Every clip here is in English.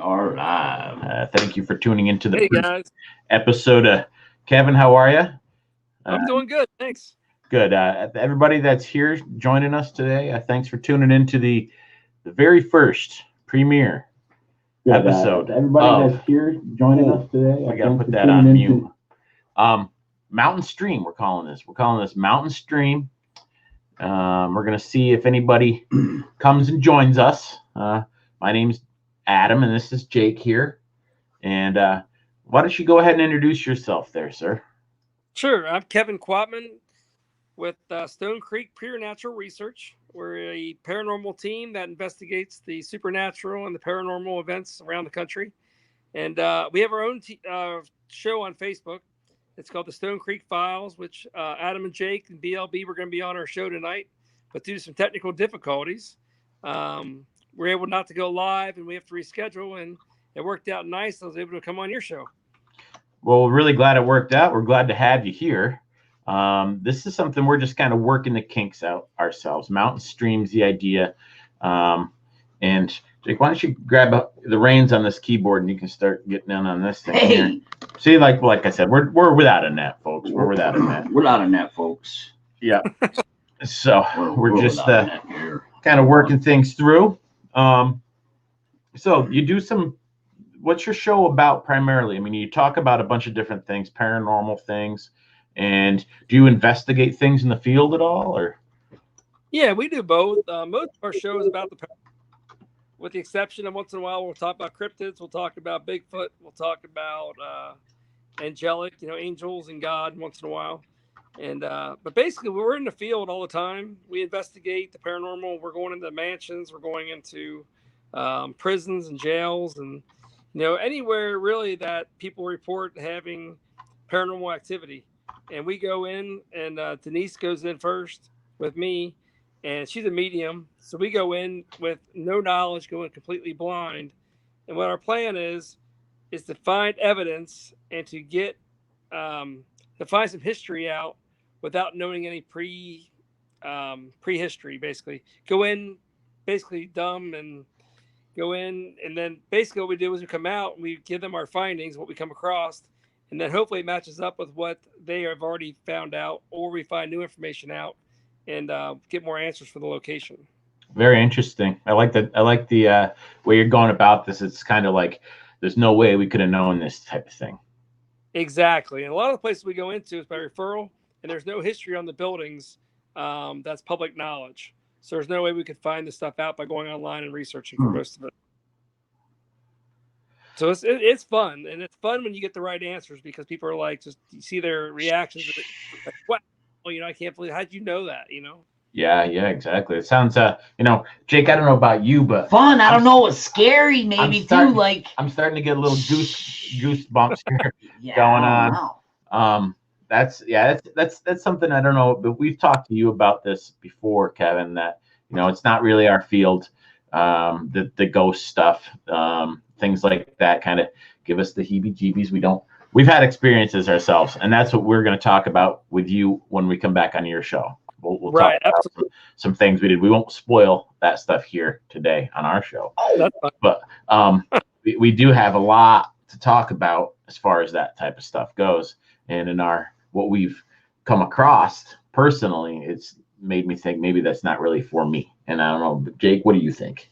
All right. Thank you for tuning into the Hey guys, episode. Kevin, how are you? I'm doing good. Thanks. Good. Everybody that's here joining us today, thanks for tuning into the very first premiere episode. Everybody that's here joining us today, We got to put that on mute. Mountain Stream, we're calling this. We're calling this Mountain Stream. We're going to see if anybody comes and joins us. My name's Adam, and this is Jake here. And why don't you go ahead and introduce yourself there, sir? Sure. I'm Kevin Quatman with Stone Creek Preternatural Research. We're a paranormal team that investigates the supernatural and the paranormal events around the country. And we have our own show on Facebook. It's called the Stone Creek Files, which Adam and Jake and BLB were going to be on our show tonight. But due to some technical difficulties, we're able not to go live, and we have to reschedule. And it worked out nice. I was able to come on your show. Well, we're really glad it worked out. We're glad to have you here. This is something we're just kind of working the kinks out ourselves. Mountain Stream's the idea. And Jake, why don't you grab the reins on this keyboard and you can start getting down on this thing here. See, like I said, we're without a net, folks. We're without a net. Without a net, folks. Yeah. So we're just kind of working things through. So you do some. What's your show about primarily? I mean, you talk about a bunch of different things, paranormal things, and do you investigate things in the field at all, or? Yeah, we do both. Most of our show is about the paranormal, with the exception of once in a while we'll talk about cryptids, we'll talk about Bigfoot, we'll talk about angelic, angels and God once in a while. And but basically, we're in the field all the time. We investigate the paranormal. We're going into mansions. We're going into prisons and jails and anywhere really that people report having paranormal activity. And we go in, and Denise goes in first with me, and she's a medium. So we go in with no knowledge, going completely blind. And what our plan is to find evidence and to get to find some history out without knowing any prehistory. Basically, go in basically dumb and go in, and then basically what we do is we come out and we give them our findings, what we come across, and then hopefully it matches up with what they have already found out, or we find new information out and get more answers for the location. Very interesting. I like that. I like the way you're going about this. It's kind of like there's no way we could have known this type of thing. Exactly. And a lot of the places we go into is by referral, and there's no history on the buildings that's public knowledge. So there's no way we could find this stuff out by going online and researching for most of it. So it's fun, and it's fun when you get the right answers because people are like, just you see their reactions. Like, what? Well, I can't believe. How'd you know that? Yeah, exactly. It sounds, Jake, I don't know about you, but fun. I don't know. It's scary, maybe too. Like I'm starting to get a little goosebumps here going on. Wow. That's something I don't know, but we've talked to you about this before, Kevin, that, it's not really our field. The ghost stuff, things like that kind of give us the heebie-jeebies. We've had experiences ourselves, and that's what we're going to talk about with you when we come back on your show. We'll talk about some things we did. We won't spoil that stuff here today on our show. That's fine. But we do have a lot to talk about as far as that type of stuff goes. And in what we've come across personally, it's made me think maybe that's not really for me. And I don't know, but Jake, what do you think?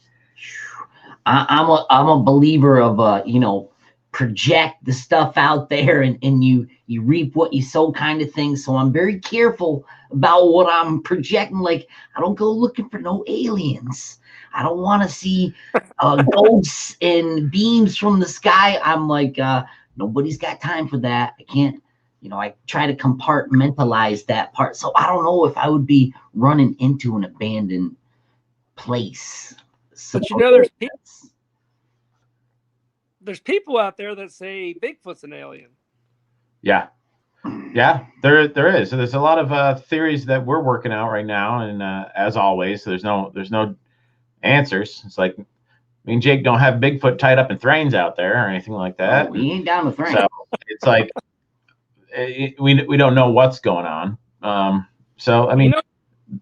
I'm a believer of project the stuff out there and you reap what you sow kind of thing. So I'm very careful about what I'm projecting. Like, I don't go looking for no aliens. I don't want to see ghosts and beams from the sky. I'm like, nobody's got time for that. I can't. I try to compartmentalize that part. So I don't know if I would be running into an abandoned place. So But there's people out there that say Bigfoot's an alien. Yeah, there is. So there's a lot of theories that we're working out right now, and as always, there's no answers. It's like, me and Jake don't have Bigfoot tied up in thrains out there or anything like that. Oh, we ain't down the thrain. So it's like we don't know what's going on. So I mean,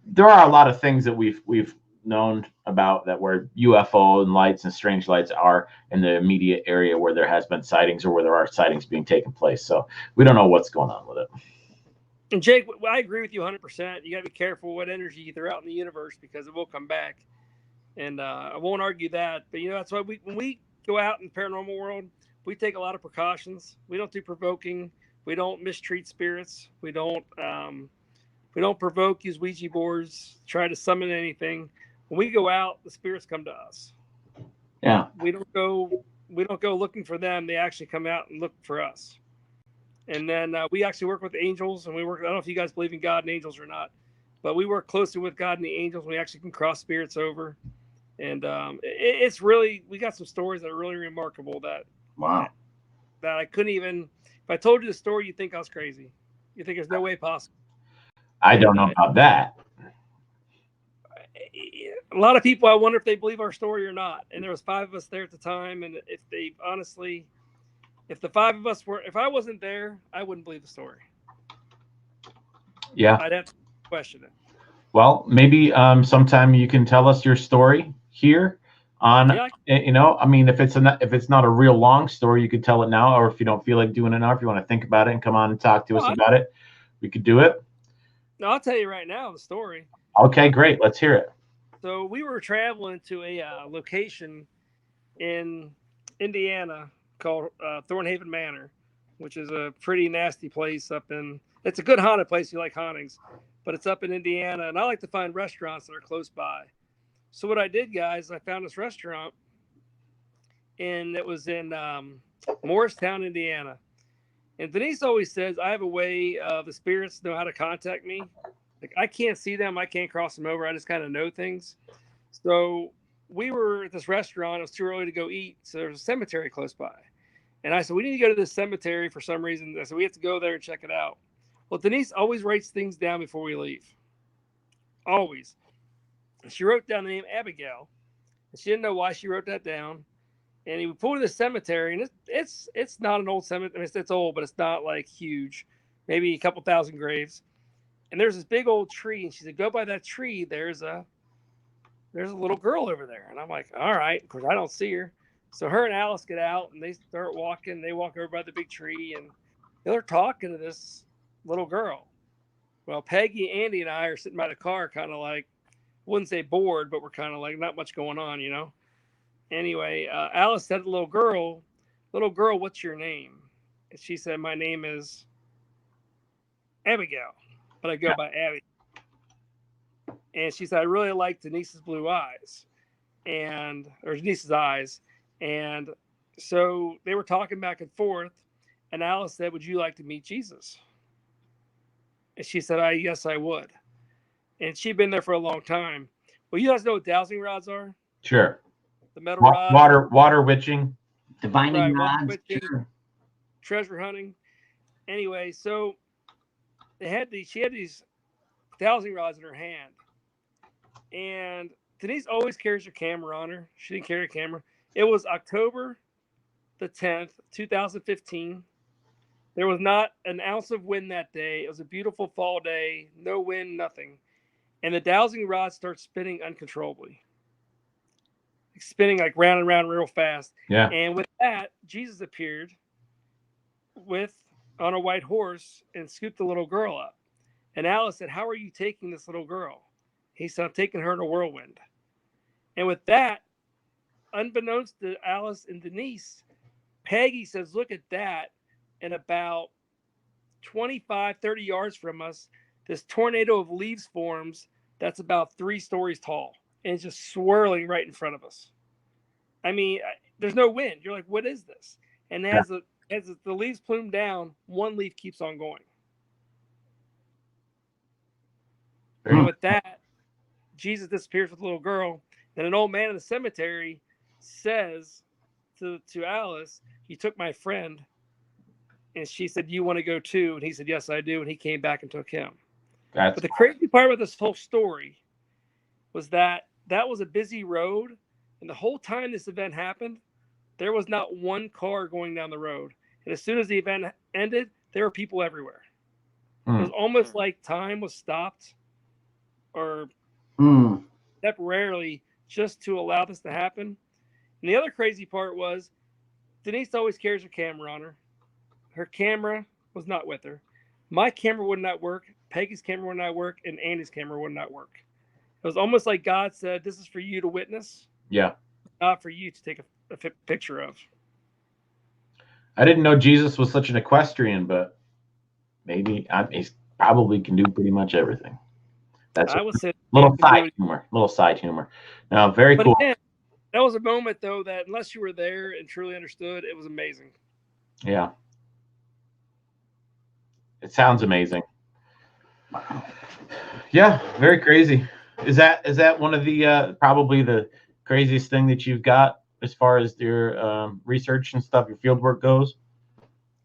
there are a lot of things that we've known about that where UFO and lights and strange lights are in the immediate area where there has been sightings or where there are sightings being taken place. So we don't know what's going on with it. And Jake, I agree with you 100%. You got to be careful what energy you throw out in the universe because it will come back. And I won't argue that. But, that's why when we go out in the paranormal world, we take a lot of precautions. We don't do provoking. We don't mistreat spirits. We don't provoke, use Ouija boards, try to summon anything. When we go out, the spirits come to us. Yeah. We don't go looking for them. They actually come out and look for us. And then we actually work with angels, and I don't know if you guys believe in God and angels or not, but we work closely with God and the angels. We actually can cross spirits over. And it's really, we got some stories that are really remarkable that I couldn't even, if I told you the story, you'd think I was crazy. You think there's no way possible. I don't know about that. A lot of people, I wonder if they believe our story or not. And there was 5 of us there at the time. And if the 5 of us if I wasn't there, I wouldn't believe the story. Yeah. I'd have to question it. Well, maybe sometime you can tell us your story here on, if it's not a real long story, you could tell it now, or if you don't feel like doing it now, if you want to think about it and come on and talk to us about it, we could do it. No, I'll tell you right now the story. Okay, great. Let's hear it. So we were traveling to a location in Indiana called Thornhaven Manor, which is a pretty nasty place it's a good haunted place if you like hauntings, but it's up in Indiana, and I like to find restaurants that are close by. So what I did, guys, I found this restaurant, and it was in Morristown, Indiana. And Denise always says I have a way the spirits know how to contact me. Like, I can't see them, I can't cross them over, I just kind of know things. So we were at this restaurant. It was too early to go eat, so there's a cemetery close by. And I said, we need to go to this cemetery for some reason. I said, we have to go there and check it out. Well, Denise always writes things down before we leave. Always. And she wrote down the name Abigail. And she didn't know why she wrote that down. And we pulled to the cemetery, and it's not an old cemetery. I mean, it's old, but it's not like huge. Maybe a couple thousand graves. And there's this big old tree, and she said, go by that tree. There's a little girl over there. And I'm like, all right. Of course, I don't see her. So her and Alice get out, and they start walking. They walk over by the big tree, and they're talking to this little girl. Well, Peggy, Andy, and I are sitting by the car, kind of like, wouldn't say bored, but we're kind of like not much going on, Anyway, Alice said to the little girl, what's your name? And she said, my name is Abigail, but I go by Abby. And she said, I really like Denise's blue eyes, or Denise's eyes. And so they were talking back and forth, and Alice said, would you like to meet Jesus? And she said, yes, I would. And she'd been there for a long time. Well, you guys know what dowsing rods are? Sure. The metal rods. Water witching. Divining rods. Water witching, sure. Treasure hunting. Anyway, so she had these dowsing rods in her hand. And Denise always carries her camera on her. She didn't carry a camera. It was October the 10th, 2015. There was not an ounce of wind that day. It was a beautiful fall day. No wind, nothing. And the dowsing rod starts spinning uncontrollably. Spinning like round and round real fast. Yeah. And with that, Jesus appeared on a white horse and scooped the little girl up. And Alice said, how are you taking this little girl? He said, I'm taking her in a whirlwind. And with that, unbeknownst to Alice and Denise, Peggy says, look at that. And about 25, 30 yards from us, this tornado of leaves forms that's about 3 stories tall. And it's just swirling right in front of us. I mean, there's no wind. You're like, what is this? And as the leaves plume down, one leaf keeps on going. And with that, Jesus disappears with the little girl. Then an old man in the cemetery says to Alice, you took my friend. And she said, you want to go too? And he said, yes, I do. And he came back and took him. But the crazy part about this whole story was that was a busy road. And the whole time this event happened, there was not one car going down the road. And as soon as the event ended, there were people everywhere. It was almost like time was stopped. Or temporarily just to allow this to happen. And the other crazy part was Denise always carries her camera on her. Her camera was not with her. My camera would not work. Peggy's camera would not work. And Andy's camera would not work. It was almost like God said, this is for you to witness. Yeah. Not for you to take a picture of. I didn't know Jesus was such an equestrian, but maybe he probably can do pretty much everything. That's I would say little side humor. Now, very cool. Again, that was a moment, though, that unless you were there and truly understood, it was amazing. Yeah. It sounds amazing. Yeah, very crazy. Is that one of the probably the craziest thing that you've got as far as your research and stuff, your field work goes?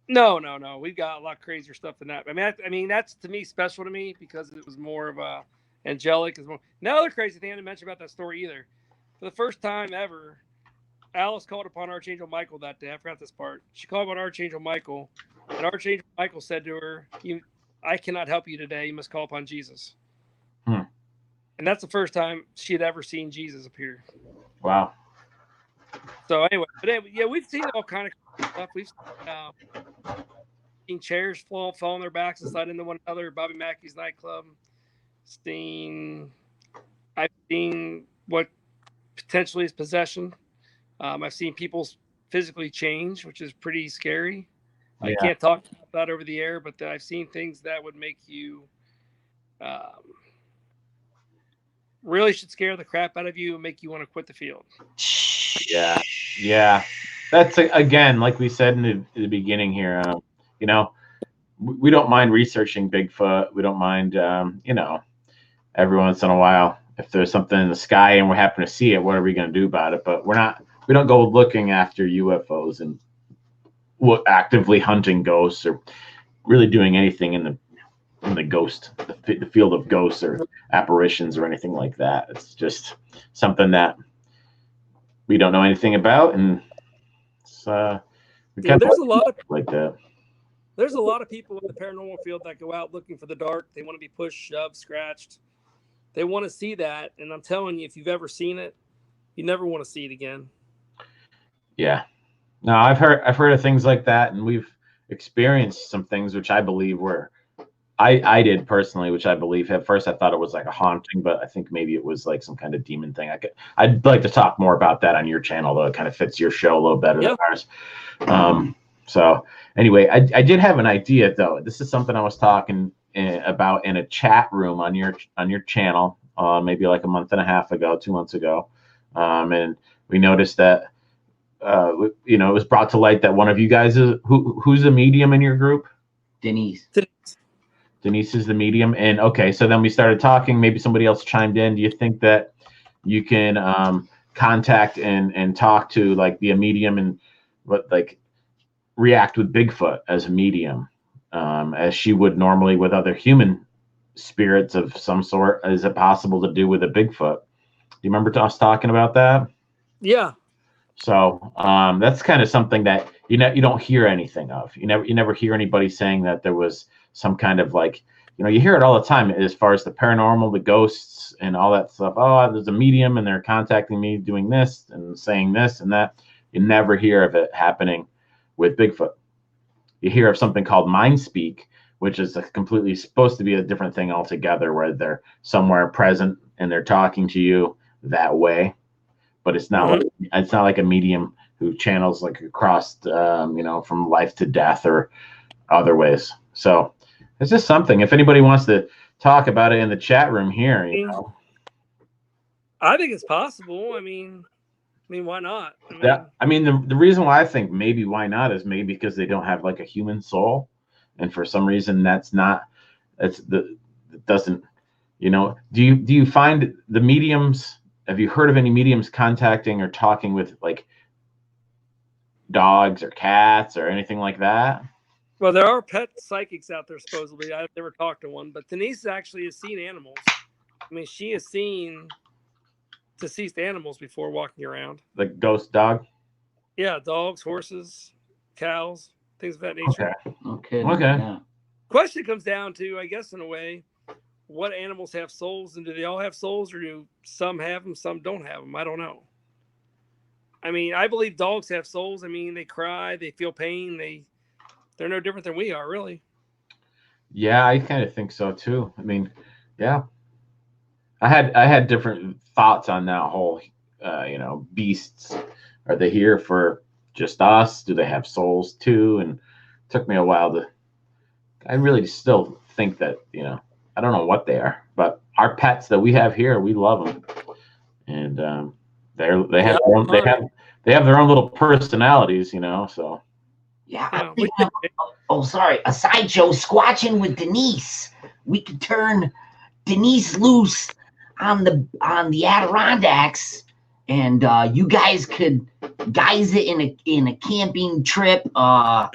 No. We've got a lot crazier stuff than that. I mean, that's to me special to me because it was more of a angelic. No other crazy thing I didn't mention about that story either. For the first time ever, Alice called upon Archangel Michael that day. I forgot this part. She called upon Archangel Michael, and Archangel Michael said to her, I cannot help you today. You must call upon Jesus. And that's the first time she had ever seen Jesus appear. Wow. So anyway, yeah, we've seen all kind of stuff. We've seen chairs fall on their backs and slide into one another. Bobby Mackey's nightclub. I've seen what potentially is possession. I've seen people physically change, which is pretty scary. Yeah. I can't talk about that over the air, but I've seen things that would make you really should scare the crap out of you and make you want to quit the field. Yeah. That's again, like we said in the beginning here. We don't mind researching Bigfoot. We don't mind, every once in a while, if there's something in the sky and we happen to see it, what are we going to do about it? But we don't go looking after UFOs and actively hunting ghosts or really doing anything in the the field of ghosts or apparitions or anything like that. It's just something that we don't know anything about, and it's there's a lot of like that. There's a lot of people in the paranormal field that go out looking for the dark. They want to be pushed, shoved, scratched. They want to see that, and I'm telling you, if you've ever seen it, you never want to see it again. Yeah. No, I've heard of things like that, and we've experienced some things which I believe were I did personally, which I believe at first I thought it was like a haunting, but I think maybe it was like some kind of demon thing. I'd like to talk more about that on your channel, though. It kind of fits your show a little better than ours. So anyway, I did have an idea, though. This is something I was talking about in a chat room on your channel, maybe like a month and a half ago, 2 months ago, and we noticed that it was brought to light that one of you guys who's a medium in your group. Denise is the medium. And okay, so then we started talking, maybe somebody else chimed in. Do you think that you can contact and talk to be a medium and react with Bigfoot as a medium, as she would normally with other human spirits of some sort? Is it possible to do with a Bigfoot? Do you remember us talking about that? Yeah. So that's kind of something that you don't hear anything of. You never hear anybody saying that there was some kind of you hear it all the time as far as the paranormal, the ghosts and all that stuff. Oh, there's a medium and they're contacting me doing this and saying this and that. You never hear of it happening with Bigfoot. You hear of something called mind speak, which is completely supposed to be a different thing altogether, where they're somewhere present and they're talking to you that way. But it's not it's not like a medium who channels across from life to death or other ways. So it's just something. If anybody wants to talk about it in the chat room here, I think it's possible. I mean, why not? The reason why I think maybe why not is maybe because they don't have a human soul, and for some reason do you find the mediums? Have you heard of any mediums contacting or talking with dogs or cats or anything like that? Well, there are pet psychics out there, supposedly. I've never talked to one, but Denise actually has seen animals. She has seen deceased animals before walking around. Like ghost dog? Yeah, dogs, horses, cows, things of that nature. Okay. Yeah. Question comes down to, I guess, in a way, what animals have souls, and do they all have souls, or do some have them, some don't have them? I don't know. I mean, I believe dogs have souls. I mean, they cry, they feel pain, they're no different than we are, really. Yeah, I kind of think so too. I mean, yeah, I had different thoughts on that whole, beasts. Are they here for just us? Do they have souls too? And it took me a while to. I really still think that I don't know what they are, but our pets that we have here, we love them, and they have their own, they have their own little personalities, So Yeah, Yeah, sorry, a sideshow squatching with Denise. We could turn Denise loose on the Adirondacks, and you guys could guise it in a camping trip. Some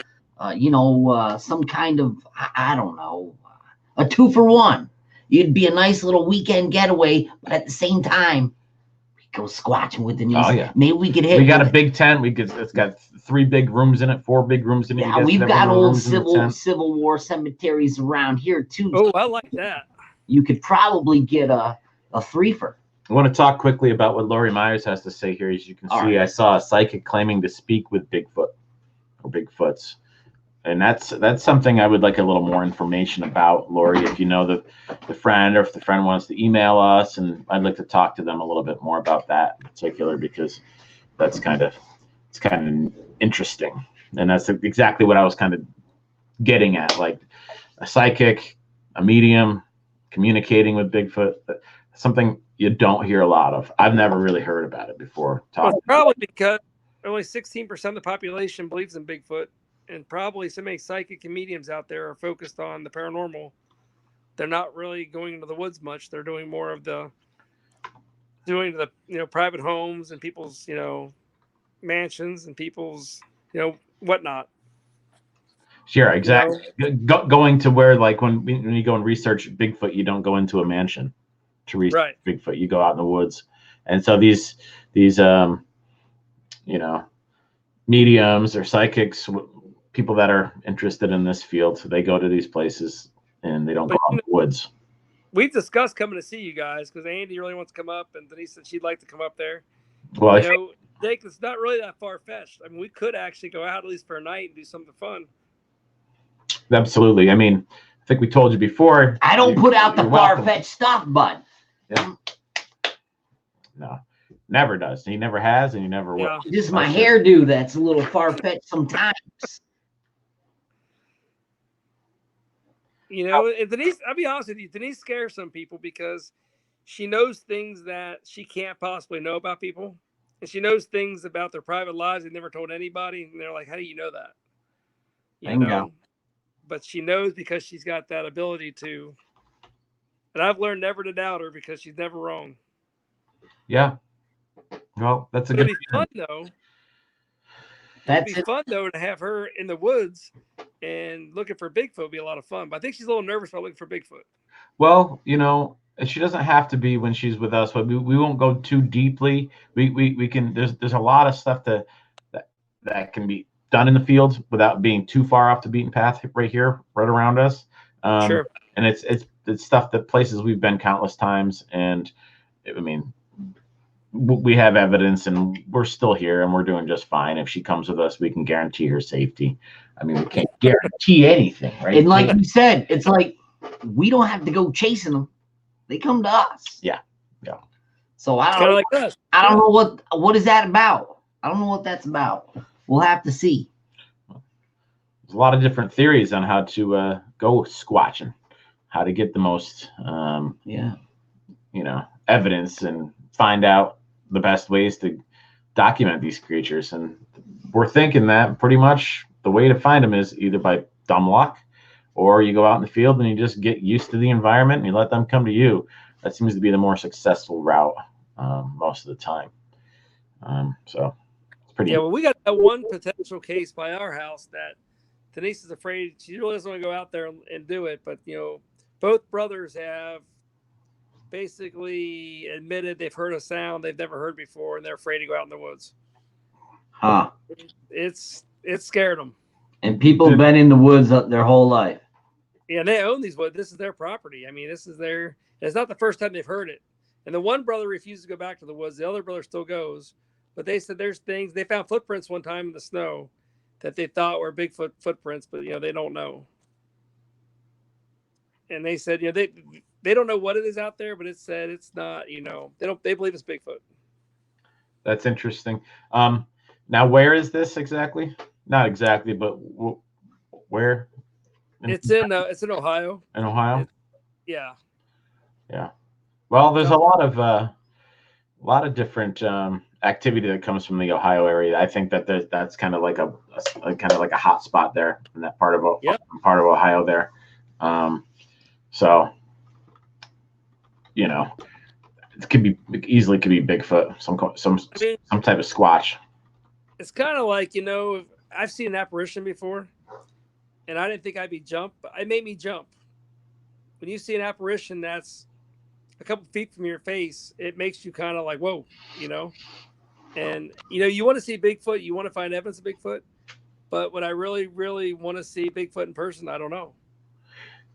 kind of I don't know, a 2-for-1. It'd be a nice little weekend getaway, but at the same time, we go squatching with Denise. Oh yeah, maybe we could hit. We got a big tent. It's got 3 big rooms in it, 4 big rooms in it. Yeah, we've got old Civil War cemeteries around here too. Oh, I like that. You could probably get a threefer. I want to talk quickly about what Lori Myers has to say here. As you can see, right. I saw a psychic claiming to speak with Bigfoot or Bigfoots. And that's something I would like a little more information about, Lori. If you know the friend, or if the friend wants to email us, and I'd like to talk to them a little bit more about that in particular, because it's kind of interesting, and that's exactly what I was kind of getting at, like a psychic, a medium, communicating with Bigfoot. Something you don't hear a lot of. I've never really heard about it before. Well, probably because only 16% of the population believes in Bigfoot. And probably so many psychic and mediums out there are focused on the paranormal. They're not really going into the woods much. They're doing more of the private homes and people's, mansions and people's, whatnot. Sure, exactly. Going to where, like, when you go and research Bigfoot, you don't go into a mansion to research Bigfoot. You go out in the woods. And so these mediums or psychics, people that are interested in this field, so they go to these places and they don't go out in the woods. We've discussed coming to see you guys because Andy really wants to come up, and Denise said she'd like to come up there. Well, Jake, it's not really that far fetched. I mean, we could actually go out at least for a night and do something fun. Absolutely. I mean, I think we told you before. I don't put out the far-fetched stuff, bud. Yeah. No, never does. He never has, and he never will. Just my hairdo that's a little far-fetched sometimes. And Denise, I'll be honest with you, Denise scares some people because she knows things that she can't possibly know about people. And she knows things about their private lives they've never told anybody. And they're like, how do you know that? Bingo. But she knows because she's got that ability to. And I've learned never to doubt her because she's never wrong. Yeah. Well, that's a good thing. Fun, though. It'd be fun, though, to have her in the woods and looking for Bigfoot would be a lot of fun. But I think she's a little nervous about looking for Bigfoot. Well, she doesn't have to be when she's with us, but we won't go too deeply. We can. There's a lot of stuff that can be done in the field without being too far off the beaten path right here, right around us. Sure. And it's stuff that places we've been countless times, and we have evidence, and we're still here, and we're doing just fine. If she comes with us, we can guarantee her safety. I mean, we can't guarantee anything, right? And like you said, it's like we don't have to go chasing them; they come to us. Yeah. So I don't know what is that about. I don't know what that's about. We'll have to see. There's a lot of different theories on how to go squatching, how to get the most, evidence and find out the best ways to document these creatures. And we're thinking that pretty much the way to find them is either by dumb luck, or you go out in the field and you just get used to the environment and you let them come to you. That seems to be the more successful route most of the time. So it's pretty. Yeah, well, we got that one potential case by our house that Denise is afraid. She really doesn't want to go out there and do it. But, both brothers have basically admitted they've heard a sound they've never heard before, and they're afraid to go out in the woods. Huh. It's scared them. And people have been in the woods their whole life. Yeah, and they own these woods. This is their property. I mean, this is their. It's not the first time they've heard it. And the one brother refuses to go back to the woods. The other brother still goes. But they said there's things. They found footprints one time in the snow that they thought were Bigfoot footprints, but they don't know. And they said they don't know what it is out there, but it said it's not. They believe it's Bigfoot. That's interesting. Now where is this exactly? Not exactly, but where? It's in Ohio. In Ohio. Yeah. Yeah. Well, there's a lot of different activity that comes from the Ohio area. I think that that's kind of like a hot spot there in that part of Ohio there. So it could be Bigfoot, some type of Squatch. It's kind of like I've seen an apparition before, and I didn't think I'd be jumped, but it made me jump. When you see an apparition that's a couple feet from your face, it makes you kind of like, whoa, And you want to see Bigfoot, you want to find evidence of Bigfoot, but when I really, really want to see Bigfoot in person, I don't know.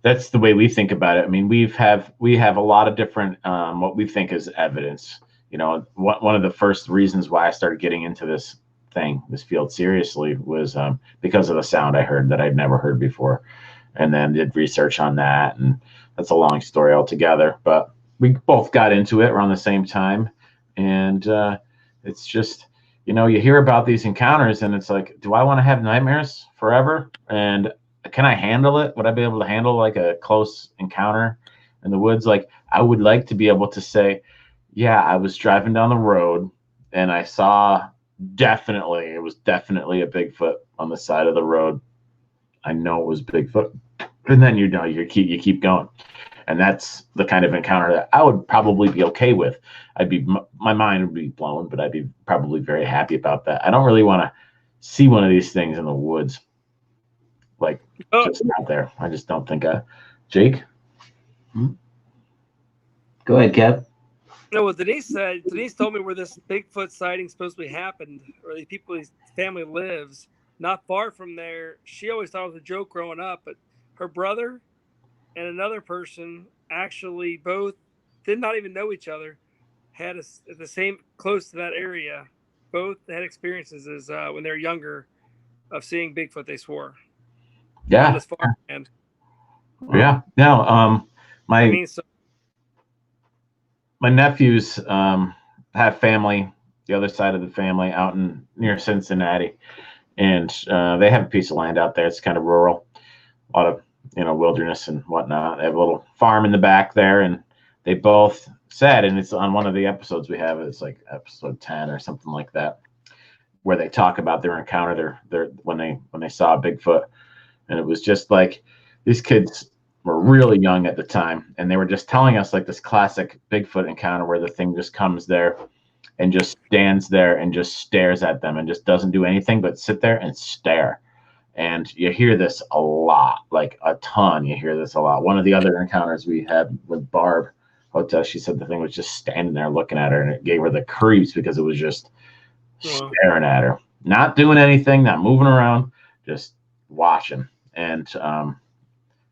That's the way we think about it. I mean, we have a lot of different what we think is evidence. One of the first reasons why I started getting into this field seriously was because of the sound I heard that I'd never heard before, and then did research on that, and that's a long story altogether. But we both got into it around the same time, and it's just you hear about these encounters, and it's like, do I want to have nightmares forever? And can I handle it? Would I be able to handle like a close encounter in the woods? Like, I would like to be able to say, yeah, I was driving down the road and I saw it was definitely a Bigfoot on the side of the road. I know it was Bigfoot. And then you keep going. And that's the kind of encounter that I would probably be okay with. My mind would be blown, but I'd be probably very happy about that. I don't really want to see one of these things in the woods. Just out there. I just don't think Jake? Go ahead, Kev. No, what Denise said, Denise told me where this Bigfoot sighting supposedly happened, or these people's family lives, not far from there. She always thought it was a joke growing up, but her brother and another person actually both did not even know each other, had the same, close to that area. Both had experiences as when they were younger of seeing Bigfoot, they swore. Yeah. On this farmland. Yeah. No. My nephews have family, the other side of the family, out near Cincinnati, and they have a piece of land out there. It's kind of rural, a lot of wilderness and whatnot. They have a little farm in the back there, and they both said, and it's on one of the episodes we have. It's like episode 10 or something like that, where they talk about their encounter, their when they saw a Bigfoot. And it was just like, these kids were really young at the time, and they were just telling us like this classic Bigfoot encounter where the thing just comes there and just stands there and just stares at them and just doesn't do anything but sit there and stare. And you hear this a lot, like a ton. You hear this a lot. One of the other encounters we had with Barb Hotel, she said the thing was just standing there looking at her, and it gave her the creeps because it was just staring at her, not doing anything, not moving around, just watching. And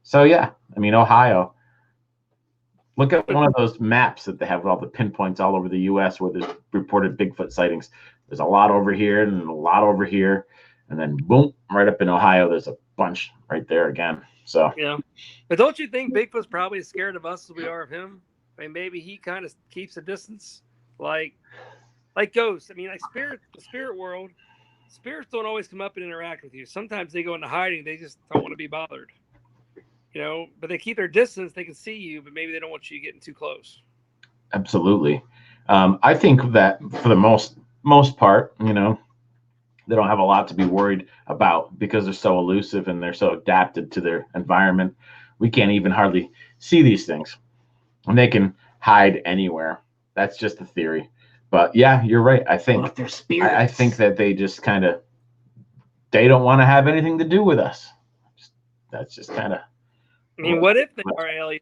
so yeah, I mean, Ohio, look at one of those maps that they have with all the pinpoints all over the US where there's reported Bigfoot sightings. There's a lot over here and a lot over here, and then boom, right up in Ohio there's a bunch right there again. So yeah, but don't you think Bigfoot's probably as scared of us as we are of him? I mean, maybe he kind of keeps a distance, like ghosts. I mean, like the spirit world. Spirits don't always come up and interact with you. Sometimes they go into hiding. They just don't want to be bothered, but they keep their distance. They can see you, but maybe they don't want you getting too close. Absolutely. I think that for the most part, they don't have a lot to be worried about because they're so elusive and they're so adapted to their environment. We can't even hardly see these things, and they can hide anywhere. That's just a theory. But yeah, you're right. I think they're spirits. I think that they just they don't want to have anything to do with us. That's just kind of. I mean, what if they are alien?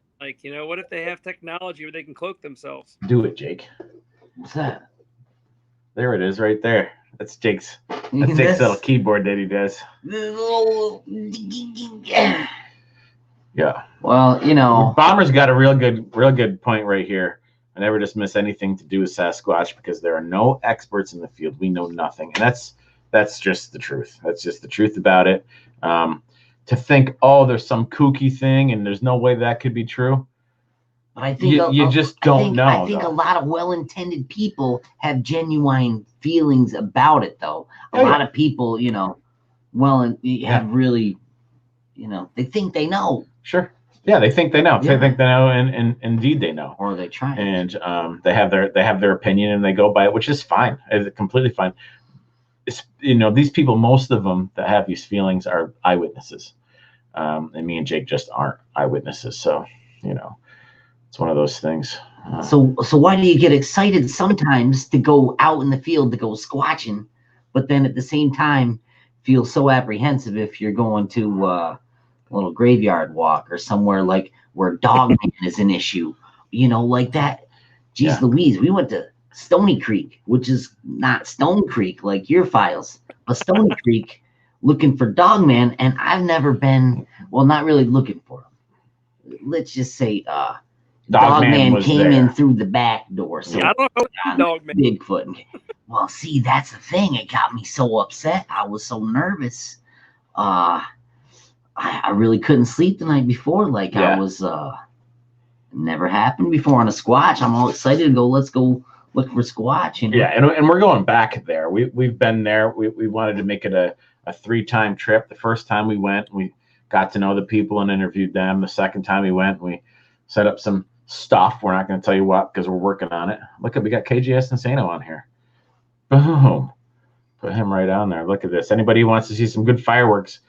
What if they have technology where they can cloak themselves? Do it, Jake. What's that? There it is, right there. That's Jake's little keyboard that he does. Yeah. Well, you know, Bomber's got a real good point right here. I never dismiss anything to do with Sasquatch because there are no experts in the field. We know nothing, and that's just the truth. That's just the truth about it. To think, oh, there's some kooky thing, and there's no way that could be true. but I think you just don't know. I think a lot of well-intended people have genuine feelings about it, though. A lot of people, you know, have really, you know, they think they know. Sure. Yeah, they think they know. Yeah. They think they know, and indeed they know. Or they try. And they have their opinion, and they go by it, which is fine. It's completely fine. It's, you know, these people, most of them that have these feelings are eyewitnesses, and me and Jake just aren't eyewitnesses. So, you know, it's one of those things. So why do you get excited sometimes to go out in the field to go squatching, but then at the same time feel so apprehensive if you're going to a little graveyard walk or somewhere like where Dogman is an issue, you know, like that? Jeez Louise, we went to Stony Creek, which is not Stone Creek like your files, but Stony Creek, looking for Dogman, and I've never been, well, not really looking for him. Let's just say Dogman came in through the back door. So I don't know Dogman. Bigfoot. Well, see, that's the thing. It got me so upset. I was so nervous. I really couldn't sleep the night before. Like I was never happened before on a Squatch. I'm all excited to go. Let's go look for Squatch. You know? Yeah, and we're going back there. We've been there. We wanted to make it a 3-time trip. The first time we went, we got to know the people and interviewed them. The second time we went, we set up some stuff. We're not going to tell you what because we're working on it. Look at, we got KJS Insano on here. Boom. Put him right on there. Look at this. Anybody who wants to see some good fireworks,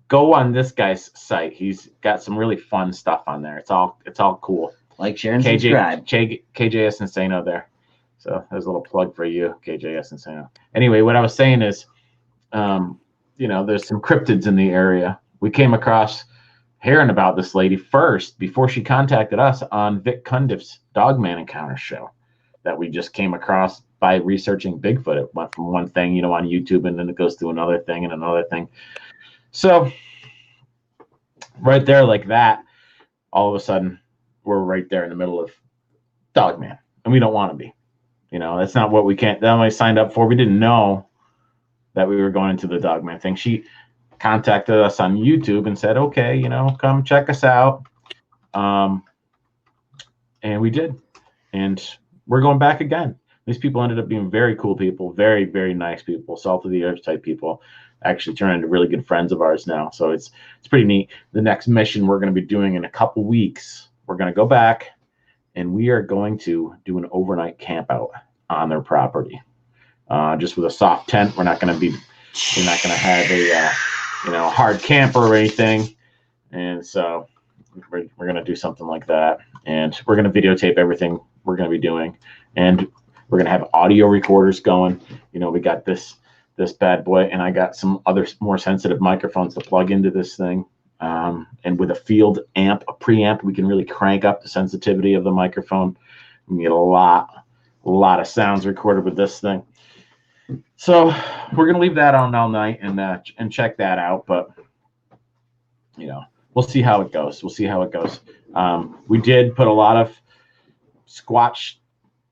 go on this guy's site. He's got some really fun stuff on there. It's all cool. Like, share, and subscribe. KJS Insano there. So there's a little plug for you, KJS Insano. Anyway, what I was saying is, you know, there's some cryptids in the area. We came across hearing about this lady first before she contacted us on Vic Cundiff's Dogman Encounter show that we just came across by researching Bigfoot. It went from one thing, you know, on YouTube, and then it goes to another thing and another thing. So right there like that, all of a sudden we're right there in the middle of Dogman, and we don't want to be. You know, that's not what that we signed up for. We didn't know that we were going into the Dogman thing. She contacted us on YouTube and said, okay, you know, come check us out. And we did. And we're going back again. These people ended up being very cool people, very, very nice people, salt of the earth type people, actually turned into really good friends of ours now. So it's pretty neat. The next mission we're going to be doing in a couple weeks, we're going to go back and we are going to do an overnight camp out on their property. Just with a soft tent. We're not going to have a hard camper or anything. And so we're going to do something like that. And we're going to videotape everything we're going to be doing. And we're going to have audio recorders going. You know, we got this bad boy, and I got some other more sensitive microphones to plug into this thing. And with a field amp, a preamp, we can really crank up the sensitivity of the microphone. We can get a lot of sounds recorded with this thing. So we're going to leave that on all night and check that out. But, you know, we'll see how it goes. We did put a lot of Squatch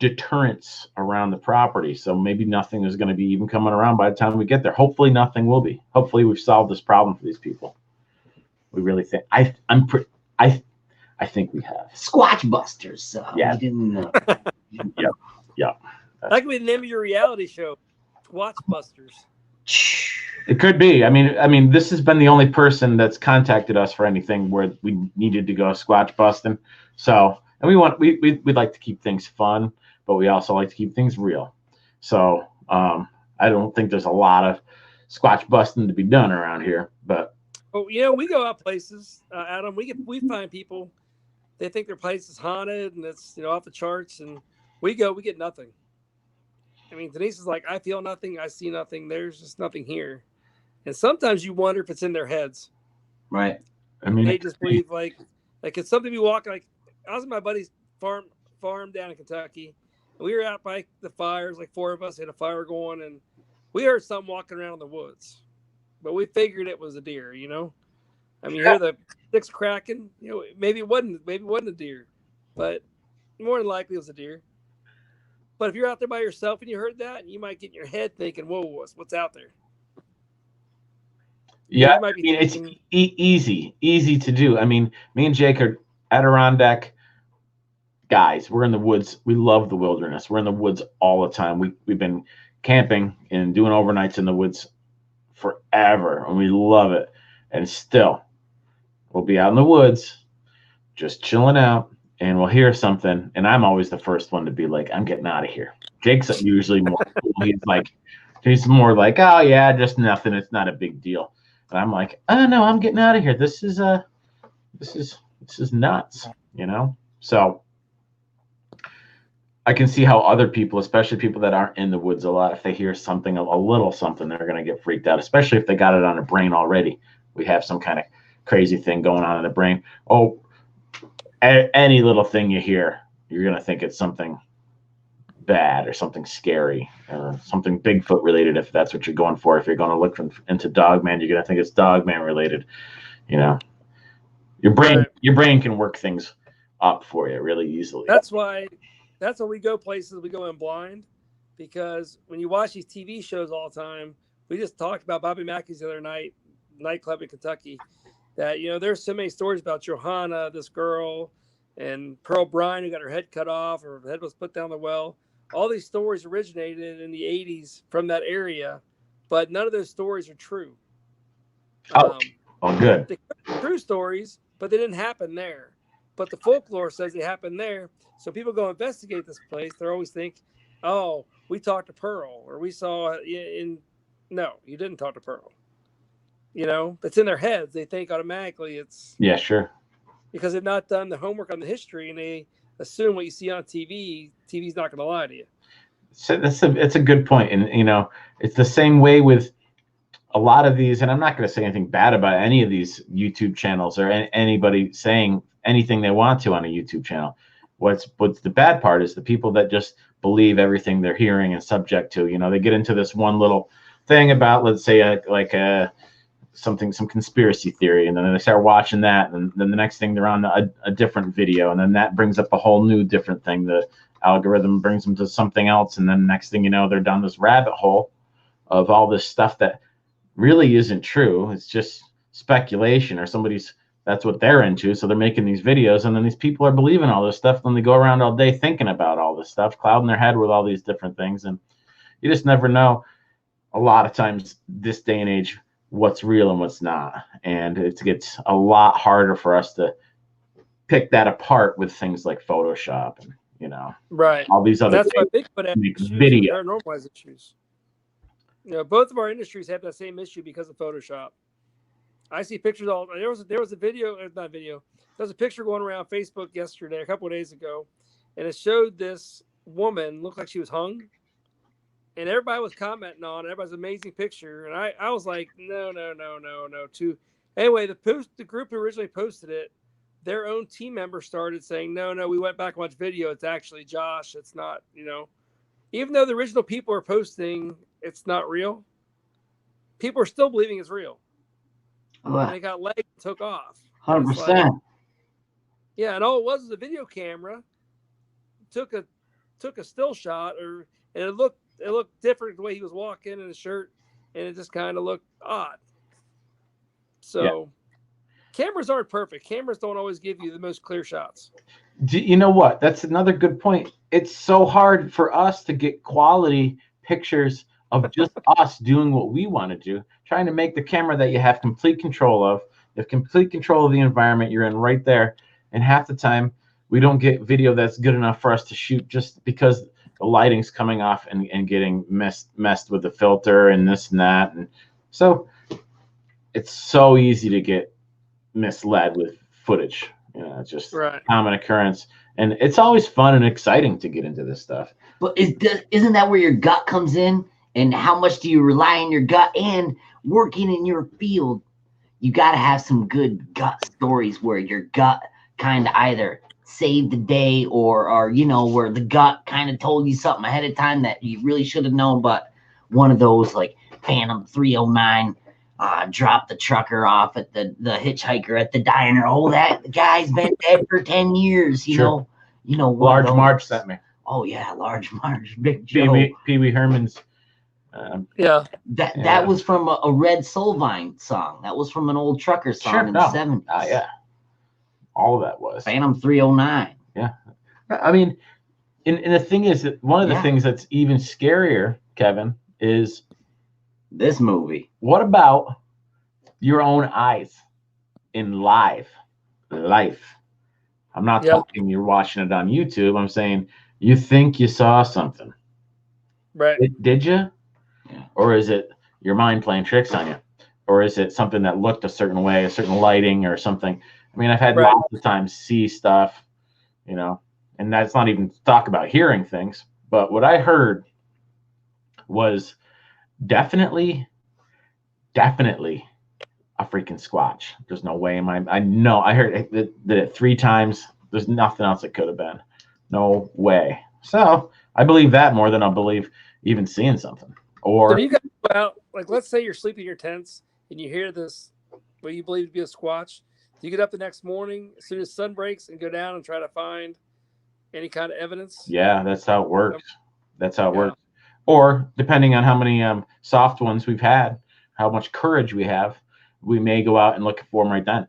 deterrents around the property. So maybe nothing is going to be even coming around by the time we get there. Hopefully nothing will be. Hopefully we've solved this problem for these people. We really think. I think we have. Squatch Busters. Yeah. We didn't know. Yeah. That could be the name of your reality show, Squatch Busters. It could be. I mean, this has been the only person that's contacted us for anything where we needed to go Squatch busting. So, and we'd like to keep things fun, but we also like to keep things real. So, I don't think there's a lot of Squatch busting to be done around here, but. Oh, you know, we go out places, Adam. We find people, they think their place is haunted and it's, you know, off the charts, and we get nothing. I mean, Denise is like, I feel nothing, I see nothing, there's just nothing here. And sometimes you wonder if it's in their heads. Right. I mean, they just believe like it's something we walk, like I was at my buddy's farm down in Kentucky, and we were out by the fires, like 4 of us had a fire going, and we heard something walking around in the woods. But we figured it was a deer, you know. I mean, you hear the sticks cracking. You know, maybe it wasn't a deer, but more than likely it was a deer. But if you're out there by yourself and you heard that, you might get in your head thinking, "Whoa, what's out there?" You know, Yeah, you might I be mean, it's thinking, easy to do. I mean, me and Jake are Adirondack guys. We're in the woods. We love the wilderness. We're in the woods all the time. We've been camping and doing overnights in the woods forever, and we love it. And still, we'll be out in the woods, just chilling out, and we'll hear something. And I'm always the first one to be like, "I'm getting out of here." Jake's usually more cool. He's more like, "Oh yeah, just nothing. It's not a big deal." And I'm like, "Oh no, I'm getting out of here. This is nuts," you know. So I can see how other people, especially people that aren't in the woods a lot, if they hear something, a little something, they're going to get freaked out, especially if they got it on their brain already. We have some kind of crazy thing going on in the brain. Oh, any little thing you hear, you're going to think it's something bad or something scary or something Bigfoot related, if that's what you're going for. If you're going to look into Dogman, you're going to think it's Dogman related. You know, your brain can work things up for you really easily. That's why we go places. We go in blind, because when you watch these TV shows all the time, we just talked about Bobby Mackey's the other night, nightclub in Kentucky, that, you know, there's so many stories about Johanna, this girl, and Pearl Bryan, who got her head cut off, or her head was put down the well. All these stories originated in the 80s from that area, but none of those stories are true. Good. They're true stories, but they didn't happen there. But the folklore says they happened there. So people go investigate this place. They always think, "Oh, we talked to Pearl, or we saw in." No, you didn't talk to Pearl. You know, it's in their heads. They think automatically it's Sure, because they've not done the homework on the history, and they assume what you see on TV. TV's not going to lie to you. So it's a good point, and you know, it's the same way with a lot of these. And I'm not going to say anything bad about any of these YouTube channels or anybody saying anything they want to on a YouTube channel. What's the bad part is the people that just believe everything they're hearing and subject to. You know, they get into this one little thing about, let's say, some conspiracy theory, and then they start watching that, and then the next thing they're on a different video, and then that brings up a whole new different thing. The algorithm brings them to something else, and then next thing you know, they're down this rabbit hole of all this stuff that really isn't true. It's just speculation, or that's what they're into, so they're making these videos, and then these people are believing all this stuff, and they go around all day thinking about all this stuff, clouding their head with all these different things, and you just never know a lot of times this day and age what's real and what's not. And it gets a lot harder for us to pick that apart with things like Photoshop and, you know, all these other things. That's why Bigfoot has issues, paranormal issues. You know, both of our industries have that same issue because of Photoshop. I see pictures all. There was a video, not video. There was a picture going around Facebook yesterday, a couple of days ago, and it showed this woman looked like she was hung. And everybody was commenting on it. Everybody's amazing picture. And I was like, no. Anyway, the group who originally posted it, their own team member started saying, no, we went back and watched video. It's actually Josh. It's not, you know, even though the original people are posting it's not real, people are still believing it's real. And it got legs and took off. 100%. Like, yeah, and all it was a video camera. Took a still shot, and it looked different the way he was walking in his shirt, and it just kind of looked odd. So cameras aren't perfect. Cameras don't always give you the most clear shots. You know what? That's another good point. It's so hard for us to get quality pictures of just us doing what we want to do, trying to make the camera that you have complete control of. You have complete control of the environment you're in right there. And half the time, we don't get video that's good enough for us to shoot just because the lighting's coming off and getting messed with the filter and this and that. And so it's so easy to get misled with footage. You know, it's just a common occurrence. And it's always fun and exciting to get into this stuff. But isn't that where your gut comes in? And how much do you rely on your gut? And working in your field, you got to have some good gut stories where your gut kind of either saved the day or you know, where the gut kind of told you something ahead of time that you really should have known. But one of those like Phantom 309 drop the trucker off at the hitchhiker at the diner. Oh, that guy's been dead for 10 years. You know, Large Marge sent me. Oh yeah, Large Marge, Big Joe. Pee Wee Herman's. That was from a Red Solvine song. That was from an old trucker song in the 70s. Yeah. All of that was. Phantom 309. Yeah. I mean, and the thing is that one of the things that's even scarier, Kevin, is this movie. What about your own eyes in life? I'm not talking you're watching it on YouTube. I'm saying you think you saw something. Right. Did you? Yeah. Or is it your mind playing tricks on you? Or is it something that looked a certain way, a certain lighting or something? I mean, I've had lots of times see stuff, you know, and that's not even talk about hearing things. But what I heard was definitely a freaking Squatch. There's no way in my, I know I heard it 3 times. There's nothing else it could have been. No way. So I believe that more than I'll believe even seeing something. Or so you guys go out, like, let's say you're sleeping in your tents and you hear this, what you believe to be a Squatch. Do you get up the next morning as soon as sun breaks and go down and try to find any kind of evidence? Yeah, that's how it works. That's how it works. Or depending on how many soft ones we've had, how much courage we have, we may go out and look for them right then.